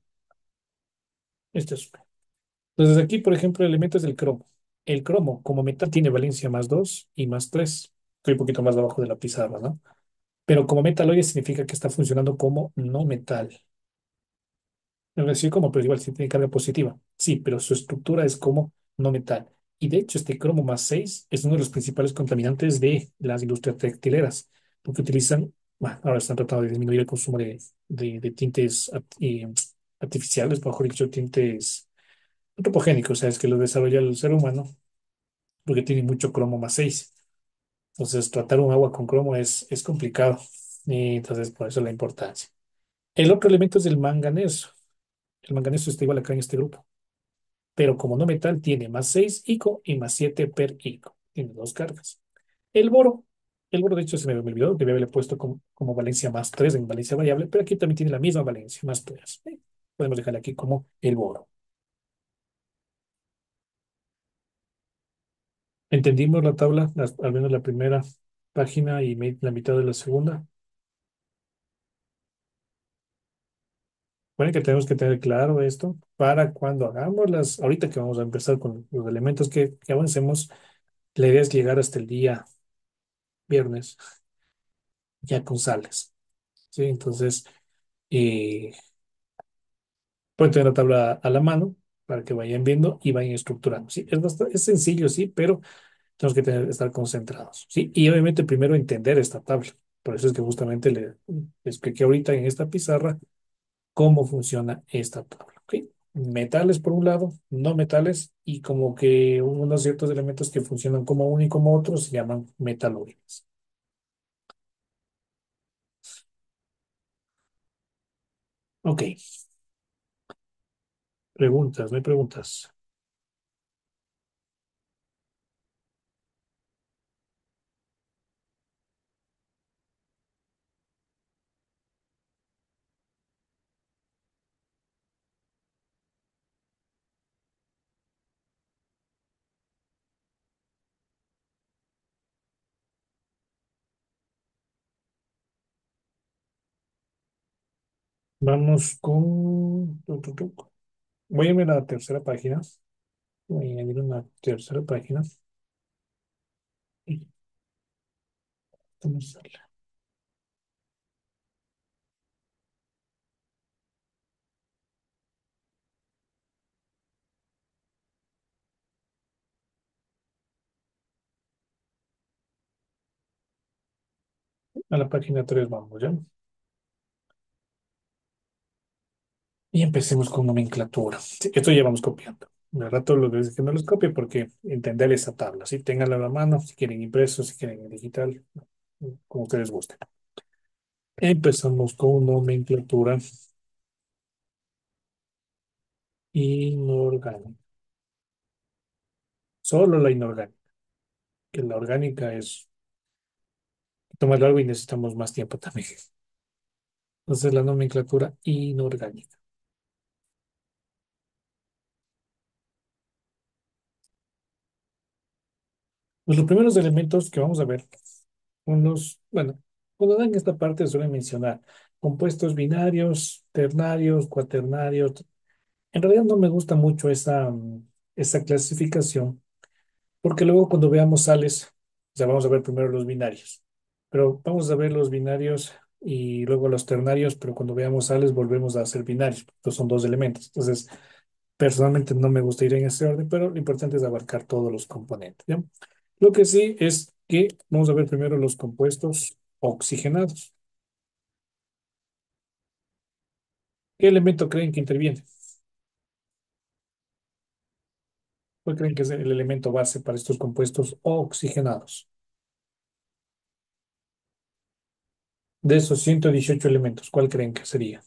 S1: Este es uno. Entonces aquí, por ejemplo, elementos del cromo. El cromo, como metal, tiene valencia más 2 y más 3. Estoy un poquito más abajo de la pizarra, ¿no? Pero como metaloide significa que está funcionando como no metal. Es decir, como, pero igual sí tiene carga positiva. Sí, pero su estructura es como no metal. Y de hecho, este cromo más 6 es uno de los principales contaminantes de las industrias textileras, porque utilizan, bueno, ahora están tratando de disminuir el consumo de tintes artificiales, mejor dicho, tintes antropogénicos, o sea, es que lo desarrolla el ser humano, porque tiene mucho cromo más 6. Entonces, tratar un agua con cromo es complicado. Y entonces, por eso la importancia. El otro elemento es el manganeso. El manganeso está igual acá en este grupo, pero como no metal tiene más 6 ICO y más 7 per ICO. Tiene dos cargas. El boro, el boro de hecho se me olvidó, debe haberle puesto como valencia más 3 en valencia variable, pero aquí también tiene la misma valencia, más 3. Podemos dejarle aquí como el boro. ¿Entendimos la tabla? Al menos la primera página y la mitad de la segunda. Bueno, que tenemos que tener claro esto para cuando hagamos ahorita que vamos a empezar con los elementos que avancemos, la idea es llegar hasta el día viernes ya con sales. ¿Sí? Entonces, eh, pueden tener la tabla a la mano para que vayan viendo y vayan estructurando. Sí, es sencillo, sí, pero tenemos que estar concentrados. Sí, y obviamente primero entender esta tabla. Por eso es que justamente le expliqué ahorita en esta pizarra cómo funciona esta tabla. ¿Ok? Metales por un lado, no metales, y como que unos ciertos elementos que funcionan como uno y como otro se llaman metaloides. Ok, preguntas, no hay preguntas. Vamos con... Voy a ver la tercera página. Voy a añadir una tercera página. Y vamos a la página 3, vamos, ¿ya? Y empecemos con nomenclatura. Sí, esto ya vamos copiando. De rato lo que es que no los copie porque entender esa tabla. ¿Sí? Ténganla a la mano, si quieren impreso, si quieren en digital, como ustedes gusten. Empezamos con nomenclatura. Inorgánica. Solo la inorgánica. Que la orgánica es más largo y necesitamos más tiempo también. Entonces la nomenclatura inorgánica. Pues los primeros elementos que vamos a ver son los, bueno, cuando dan esta parte suelen mencionar compuestos binarios, ternarios, cuaternarios. En realidad no me gusta mucho esa clasificación, porque luego cuando veamos sales, o sea, vamos a ver primero los binarios, pero vamos a ver los binarios y luego los ternarios, pero cuando veamos sales volvemos a hacer binarios, estos son dos elementos. Entonces, personalmente no me gusta ir en ese orden, pero lo importante es abarcar todos los componentes, ¿ya? Lo que sí es que vamos a ver primero los compuestos oxigenados. ¿Qué elemento creen que interviene? ¿Cuál creen que es el elemento base para estos compuestos oxigenados? De esos 118 elementos, ¿cuál creen que sería?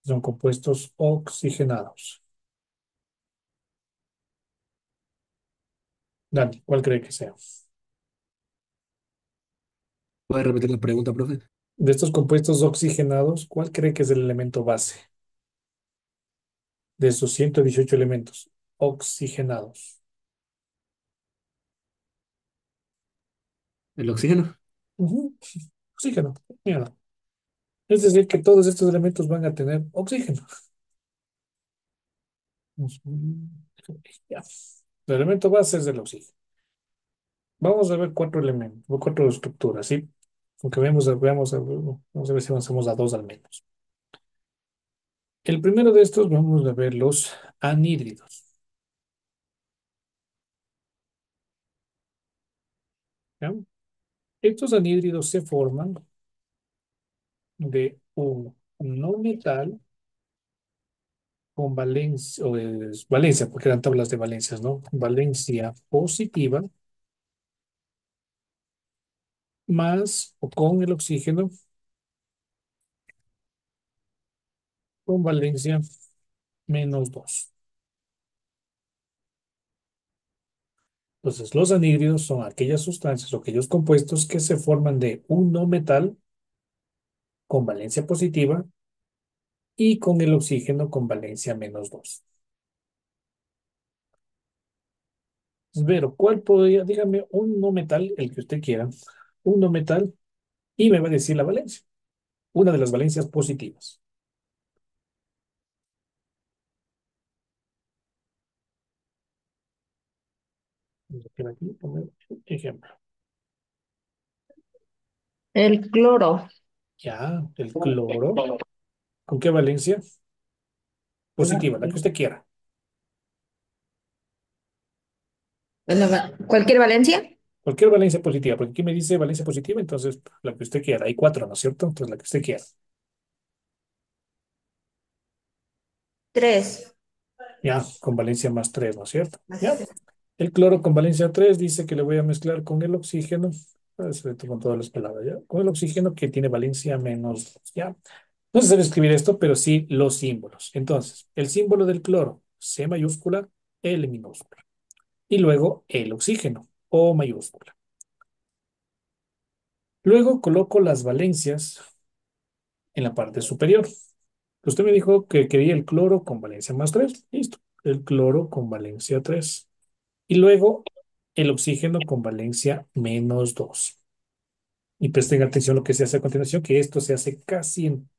S1: Son compuestos oxigenados. Dani, ¿cuál cree que sea?
S2: ¿Puede repetir la pregunta, profe?
S1: De estos compuestos oxigenados, ¿cuál cree que es el elemento base de esos 118 elementos oxigenados?
S2: ¿El oxígeno?
S1: Ujú, oxígeno. Mira. Es decir, que todos estos elementos van a tener oxígeno. Ujú, ya. El elemento base es el oxígeno. Vamos a ver cuatro elementos, o cuatro estructuras, ¿sí? Aunque vamos a ver si avanzamos a dos al menos. El primero de estos vamos a ver los anhídridos. ¿Ya? Estos anhídridos se forman de un no metal con valencia, o es valencia, porque eran tablas de valencias, ¿no? Valencia positiva más o con el oxígeno con valencia -2. Entonces, los anhídridos son aquellas sustancias o aquellos compuestos que se forman de un no metal con valencia positiva y con el oxígeno con valencia -2. Vero, ¿cuál podría, dígame un no metal, el que usted quiera, un no metal, y me va a decir la valencia, una de las valencias positivas. Vamos a poner aquí, poner ejemplo.
S4: El cloro.
S1: Ya, el cloro, ¿con qué valencia? Positiva, la que usted quiera.
S4: ¿Cualquier valencia?
S1: Cualquier valencia positiva, porque aquí me dice valencia positiva, entonces la que usted quiera. Hay cuatro, ¿no es cierto? Entonces la que usted quiera.
S4: Tres.
S1: Ya, con valencia +3, ¿no es cierto? Ya. El cloro con valencia 3 dice que le voy a mezclar con el oxígeno. Con todas las palabras, ¿ya? Con el oxígeno que tiene valencia -2, ¿ya? No se sabe escribir esto, pero sí los símbolos. Entonces, el símbolo del cloro, C mayúscula, L minúscula. Y luego el oxígeno, O mayúscula. Luego coloco las valencias en la parte superior. Usted me dijo que quería el cloro con valencia +3. Listo. El cloro con valencia 3. Y luego el oxígeno con valencia -2. Y presten atención a lo que se hace a continuación, que esto se hace casi en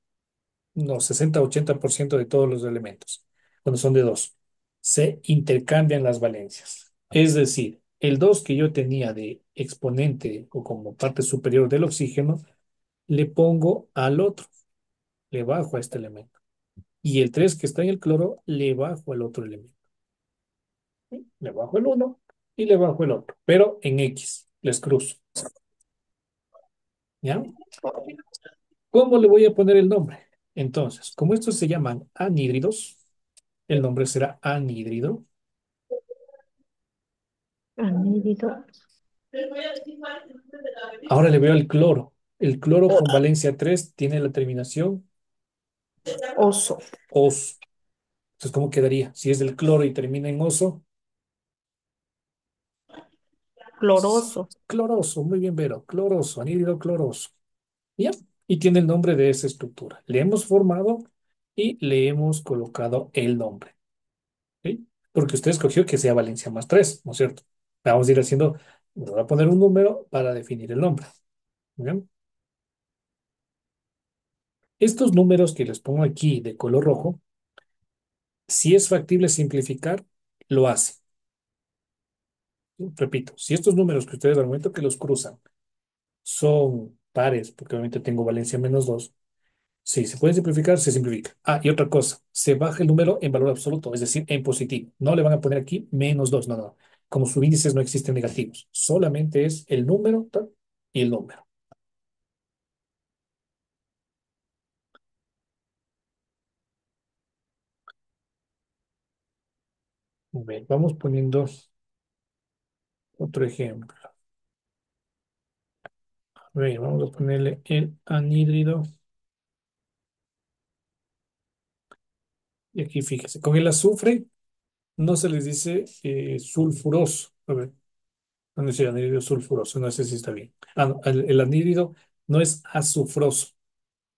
S1: no, 60-80% de todos los elementos, cuando son de dos. Se intercambian las valencias. Es decir, el 2 que yo tenía de exponente o como parte superior del oxígeno, le pongo al otro, le bajo a este elemento. Y el 3 que está en el cloro, le bajo al otro elemento. ¿Sí? Le bajo el uno y le bajo el otro, pero en X, les cruzo. ¿Ya? ¿Cómo le voy a poner el nombre? Entonces, como estos se llaman anhídridos, el nombre será anhídrido.
S4: Anhídrido.
S1: Ahora le veo el cloro. El cloro con valencia 3 tiene la terminación
S4: Oso.
S1: os. Entonces, ¿cómo quedaría? Si es del cloro y termina en oso,
S4: Cloroso.
S1: cloroso, muy bien, Vero, cloroso, anhídrido cloroso. Ya, y tiene el nombre de esa estructura. Le hemos formado y le hemos colocado el nombre. ¿Sí? Porque usted escogió que sea Valencia más 3, ¿no es cierto? Vamos a ir haciendo, le voy a poner un número para definir el nombre. ¿Bien? Estos números que les pongo aquí de color rojo, si es factible simplificar, lo hace. Repito, si estos números que ustedes al momento que los cruzan son pares, porque obviamente tengo Valencia menos 2. Sí, se puede simplificar, se simplifica. Ah, y otra cosa, se baja el número en valor absoluto, es decir, en positivo. No le van a poner aquí menos 2, no, no. Como subíndices no existen negativos, solamente es el número y el número. A ver, vamos poniendo otro ejemplo. A ver, vamos a ponerle el anhídrido. Y aquí fíjese, con el azufre no se les dice sulfuroso. A ver, no dice anhídrido sulfuroso, no sé si está bien. Ah, no, el anhídrido no es azufroso.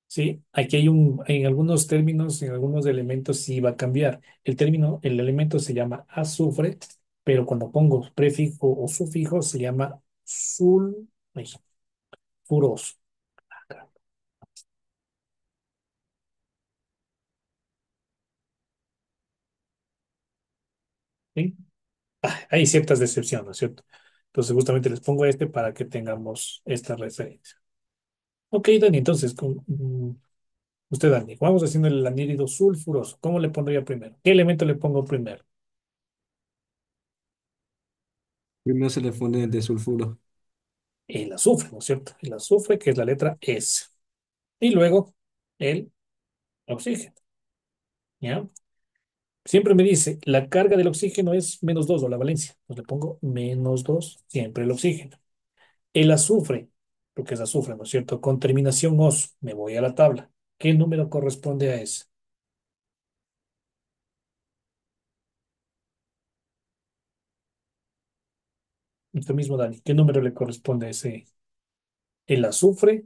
S1: Sí, aquí hay en algunos términos, en algunos elementos sí va a cambiar. El elemento se llama azufre, pero cuando pongo prefijo o sufijo se llama ay, furoso. ¿Sí? Hay ciertas excepciones, ¿no es cierto? Entonces justamente les pongo este para que tengamos esta referencia. Ok, Dani, entonces, usted, Dani, vamos haciendo el anhídrido sulfuroso. ¿Cómo le pondría primero? ¿Qué elemento le pongo primero?
S2: Primero se le pone el de sulfuro.
S1: El azufre, ¿no es cierto? El azufre, que es la letra S. Y luego el oxígeno, ¿ya? Siempre me dice, la carga del oxígeno es menos 2 o la valencia. Pues le pongo menos 2 siempre el oxígeno. El azufre, porque es azufre, ¿no es cierto? Con terminación os, me voy a la tabla. ¿Qué número corresponde a ese? Esto mismo, Dani. ¿Qué número le corresponde a ese? El azufre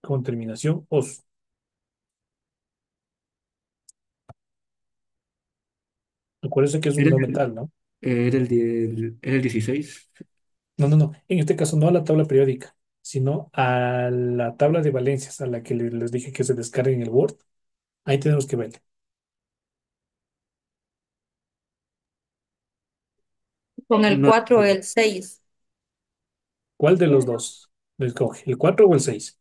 S1: con terminación os. Recuerde que es un
S2: Era
S1: no
S2: el,
S1: metal, ¿no?
S2: era el 16.
S1: No, no, no. En este caso no a la tabla periódica, sino a la tabla de valencias a la que les dije que se descargue en el Word. Ahí tenemos que ver.
S4: Con el
S2: No,
S4: 4 el 6.
S1: ¿Cuál de los dos le escoge? ¿El 4 o el 6?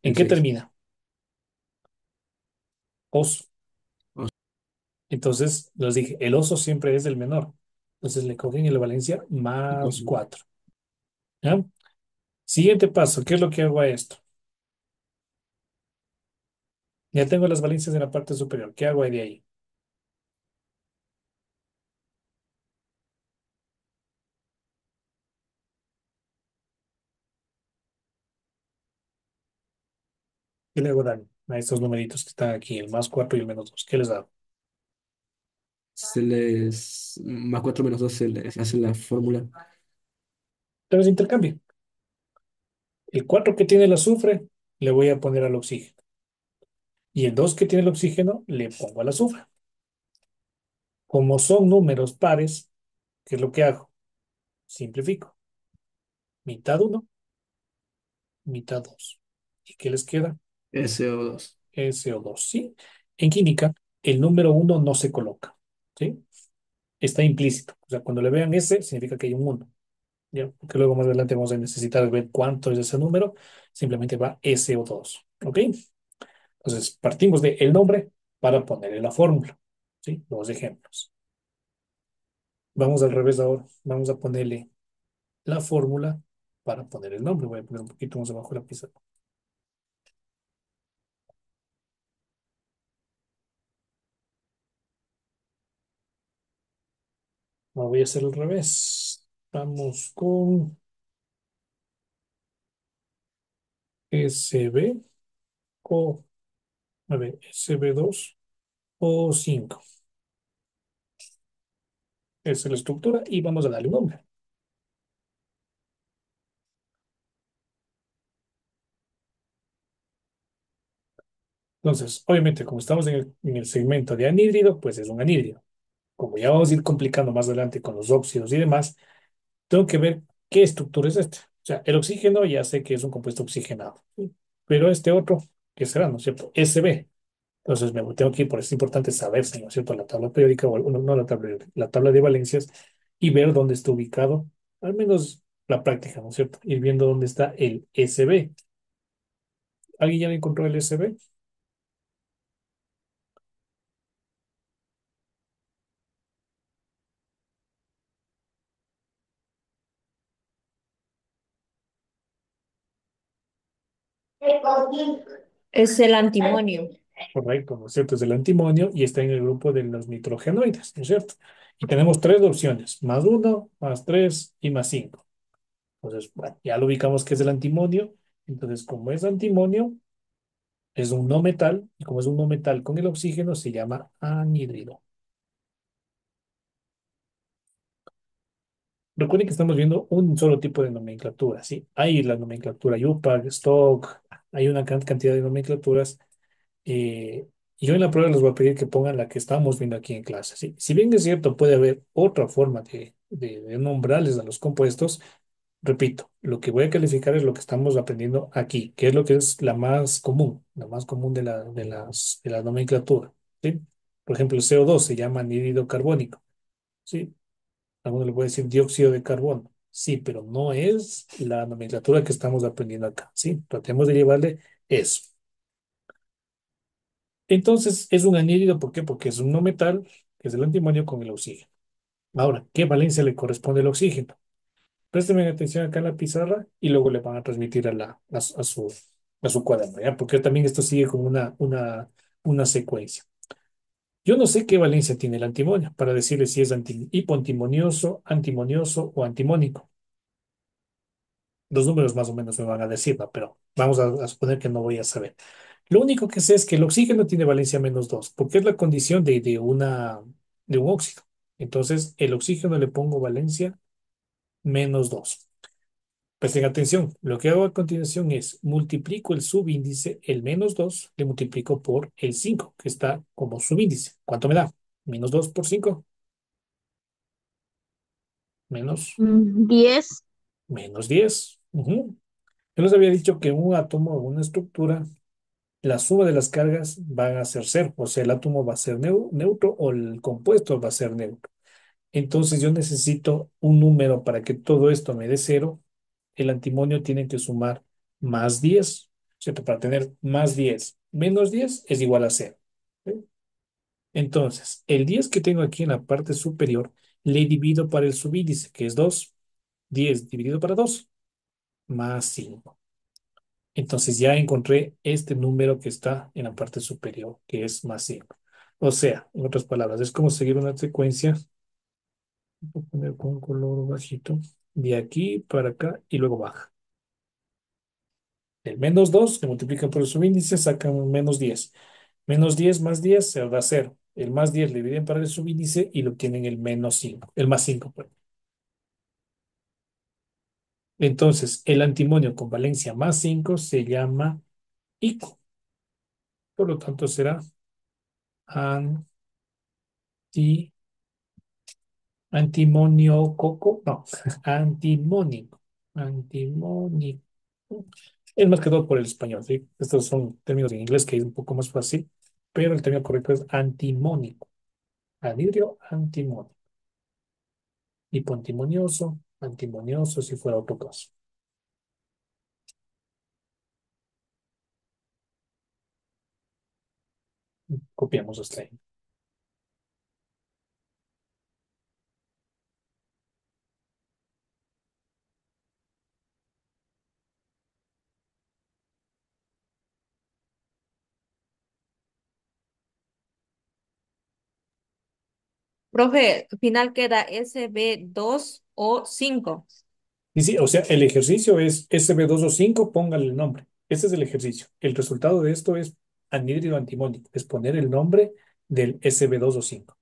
S1: ¿En
S2: el
S1: qué
S2: 6.
S1: termina? Oso. Entonces, les dije, el oso siempre es el menor. Entonces le cogen el Valencia más 4. ¿Ya? Siguiente paso, ¿qué es lo que hago a esto? Ya tengo las valencias en la parte superior. ¿Qué hago ahí de ahí? ¿Qué le hago daño a estos numeritos que están aquí, el más 4 y el menos 2? ¿Qué les hago?
S2: Más 4 menos 2 se les hace la fórmula.
S1: Entonces intercambio. El 4 que tiene el azufre, le voy a poner al oxígeno. Y el 2 que tiene el oxígeno, le pongo al azufre. Como son números pares, ¿qué es lo que hago? Simplifico. Mitad uno, mitad 2. ¿Y qué les queda?
S2: SO2.
S1: SO2. ¿Sí? En química, el número uno no se coloca. ¿Sí? Está implícito. O sea, cuando le vean S, significa que hay un uno. ¿Ya? Porque luego más adelante vamos a necesitar ver cuánto es ese número. Simplemente va SO2. ¿Ok? Entonces, partimos de el nombre para ponerle la fórmula. ¿Sí? Dos ejemplos. Vamos al revés ahora. Vamos a ponerle la fórmula para poner el nombre. Voy a poner un poquito más abajo la pizarra. No, voy a hacer al revés. Vamos con SB. A ver, SB2O5. Esa es la estructura y vamos a darle un nombre. Entonces, obviamente, como estamos en el segmento de anhídrido, pues es un anhídrido. Como ya vamos a ir complicando más adelante con los óxidos y demás, tengo que ver qué estructura es esta. O sea, el oxígeno ya sé que es un compuesto oxigenado, ¿sí? Pero este otro, ¿qué será, no es cierto? SB. Entonces me tengo que ir, por eso es importante saberse, ¿no es cierto? La tabla periódica, o no la tabla periódica, la tabla de valencias y ver dónde está ubicado, al menos la práctica, ¿no es cierto? Ir viendo dónde está el SB. ¿Alguien ya le encontró el SB?
S4: Es el antimonio.
S1: Correcto, ¿no es cierto? Es el antimonio y está en el grupo de los nitrogenoides, ¿no es cierto? Y tenemos tres opciones, más uno, más tres y más cinco. Entonces, bueno, ya lo ubicamos que es el antimonio. Entonces, como es antimonio, es un no metal, y como es un no metal con el oxígeno, se llama anhídrido. Recuerden que estamos viendo un solo tipo de nomenclatura, ¿sí? Hay la nomenclatura UPAC, Stock, hay una cantidad de nomenclaturas. Yo en la prueba les voy a pedir que pongan la que estamos viendo aquí en clase, ¿sí? Si bien es cierto, puede haber otra forma de nombrarles a los compuestos, repito, lo que voy a calificar es lo que estamos aprendiendo aquí, que es lo que es la más común de la nomenclatura, ¿sí? Por ejemplo, el CO2 se llama anhídrido carbónico, ¿sí? Alguno le puede decir dióxido de carbono, sí, pero no es la nomenclatura que estamos aprendiendo acá, ¿sí? Tratemos de llevarle eso. Entonces, es un anhídrido, ¿por qué? Porque es un no metal, que es el antimonio con el oxígeno. Ahora, ¿qué valencia le corresponde al oxígeno? Présteme atención acá en la pizarra y luego le van a transmitir a su cuaderno, ¿ya? Porque también esto sigue como una secuencia. Yo no sé qué valencia tiene el antimonio para decirle si es hipoantimonioso, antimonioso o antimónico. Los números más o menos me van a decir, ¿no? Pero vamos a suponer que no voy a saber. Lo único que sé es que el oxígeno tiene valencia -2, porque es la condición de un óxido. Entonces, el oxígeno le pongo valencia -2. Presten atención, lo que hago a continuación es multiplico el subíndice, el -2, le multiplico por el 5 que está como subíndice. ¿Cuánto me da? -2 por 5 menos,
S5: 10.
S1: -10. Yo les había dicho que un átomo o una estructura, la suma de las cargas van a ser cero, o sea, el átomo va a ser neutro o el compuesto va a ser neutro. Entonces yo necesito un número para que todo esto me dé cero. El antimonio tiene que sumar +10, ¿cierto? Para tener +10 -10 es igual a cero. ¿Sí? Entonces, el 10 que tengo aquí en la parte superior, le divido para el subíndice, que es 2. 10 dividido para 2, +5. Entonces ya encontré este número que está en la parte superior, que es +5. O sea, en otras palabras, es como seguir una secuencia. Voy a poner con un color bajito. De aquí para acá y luego baja. El -2 se multiplica por el subíndice, sacan un -10. -10 más 10 se da 0. El +10 le dividen para el subíndice y lo obtienen el -5. El +5, pues. Entonces, el antimonio con valencia +5 se llama ICO. Por lo tanto, será anti, antimonio coco. No, antimónico. Antimónico. Es más que todo por el español, ¿sí? Estos son términos en inglés que es un poco más fácil, pero el término correcto es antimónico. Anhidrio antimónico. Hipoantimonioso, antimonioso, si fuera otro caso. Copiamos hasta ahí.
S4: Profe, final queda SB2O5.
S1: Y sí, o sea, el ejercicio es SB2O5, póngale el nombre. Ese es el ejercicio. El resultado de esto es anhídrido antimónico, es poner el nombre del Sb2O5.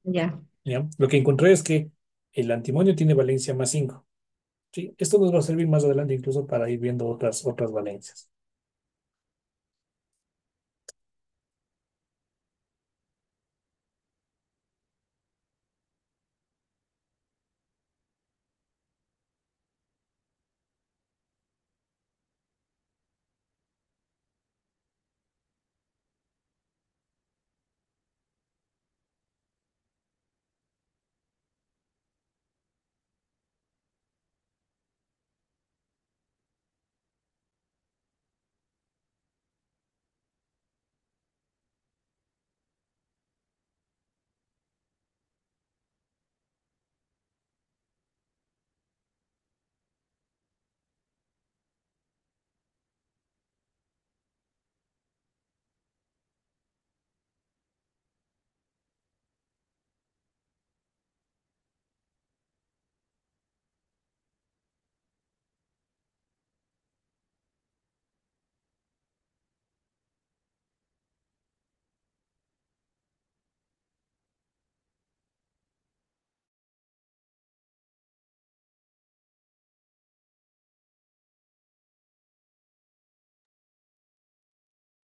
S4: Ya.
S1: ¿Ya? Lo que encontré es que el antimonio tiene valencia +5. ¿Sí? Esto nos va a servir más adelante incluso para ir viendo otras valencias.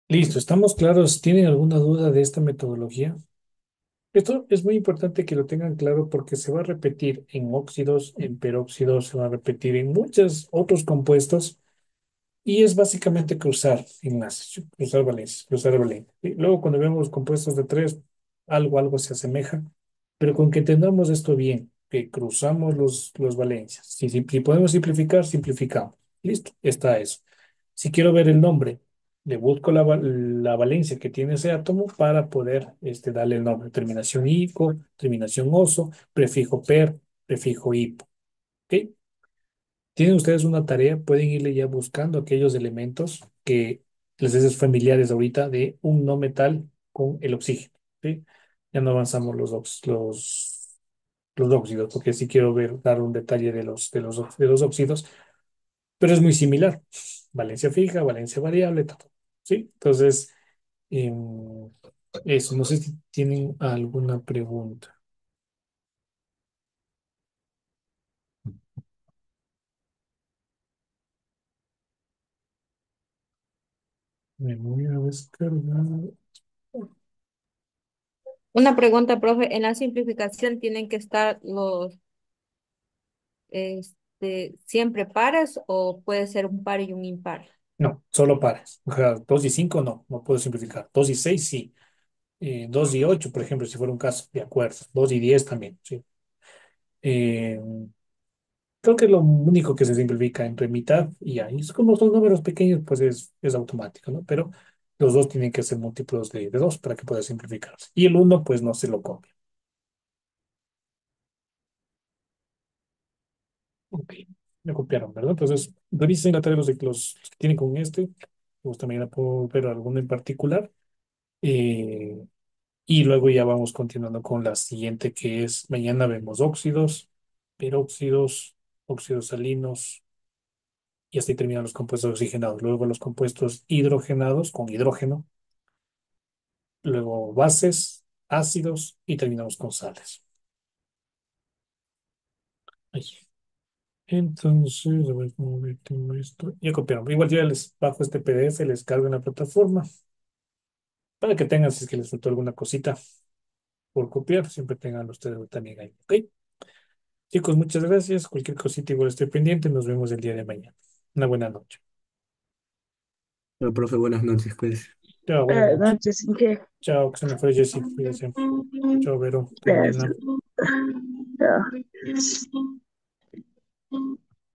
S1: Listo, ¿estamos claros? ¿Tienen alguna duda de esta metodología? Esto es muy importante que lo tengan claro porque se va a repetir en óxidos, en peróxidos, se va a repetir en muchos otros compuestos y es básicamente cruzar enlaces, cruzar valencias, cruzar valencias. Y luego cuando vemos compuestos de tres, algo se asemeja, pero con que entendamos esto bien, que cruzamos los valencias. Si podemos simplificar, simplificamos. Listo, está eso. Si quiero ver el nombre, le busco la valencia que tiene ese átomo para poder darle el nombre. Terminación ico, terminación oso, prefijo per, prefijo hipo. ¿Ok? Tienen ustedes una tarea, pueden irle ya buscando aquellos elementos que les es familiares ahorita de un no metal con el oxígeno. ¿Sí? Ya no avanzamos los óxidos, porque sí quiero dar un detalle de los óxidos, pero es muy similar. Valencia fija, valencia variable, todo. ¿Sí? Entonces, em, eso, no sé si tienen alguna pregunta. Me voy a descargar.
S4: Una pregunta, profe. ¿En la simplificación tienen que estar siempre pares o puede ser un par y un impar?
S1: No, solo pares. O sea, 2 y 5 no puedo simplificar. 2 y 6 sí. 2 y 8 por ejemplo, si fuera un caso, de acuerdo. 2 y 10 también, sí. Eh, Creo que es lo único que se simplifica entre mitad y ahí. Es como son números pequeños, pues es automático, ¿no? Pero los dos tienen que ser múltiplos de 2 para que pueda simplificarse. Y el uno pues no se lo copia. Ok, me copiaron, ¿verdad? Entonces, revisen la tarea los que tienen con este. Pues también la puedo ver alguno en particular. Eh, Y luego ya vamos continuando con la siguiente, que es mañana vemos óxidos, peróxidos, óxidos salinos, y así terminan los compuestos oxigenados. Luego los compuestos hidrogenados con hidrógeno, luego bases, ácidos y terminamos con sales. Ahí. Entonces, a ver cómo tengo esto. Ya copiaron. Igual yo ya les bajo este PDF, les cargo en la plataforma para que tengan, si es que les faltó alguna cosita por copiar, siempre tengan ustedes también ahí. ¿Ok? Chicos, muchas gracias. Cualquier cosita igual estoy pendiente. Nos vemos el día de mañana. Una buena noche.
S2: Bueno, profe, buenas noches, pues.
S1: Chao, buenas noches.
S5: Noches, ¿en qué?
S1: Chao, que se me fue Jessy. Cuídense. Chao, Vero. Hasta
S5: Gracias.
S1: mañana.
S5: Chao.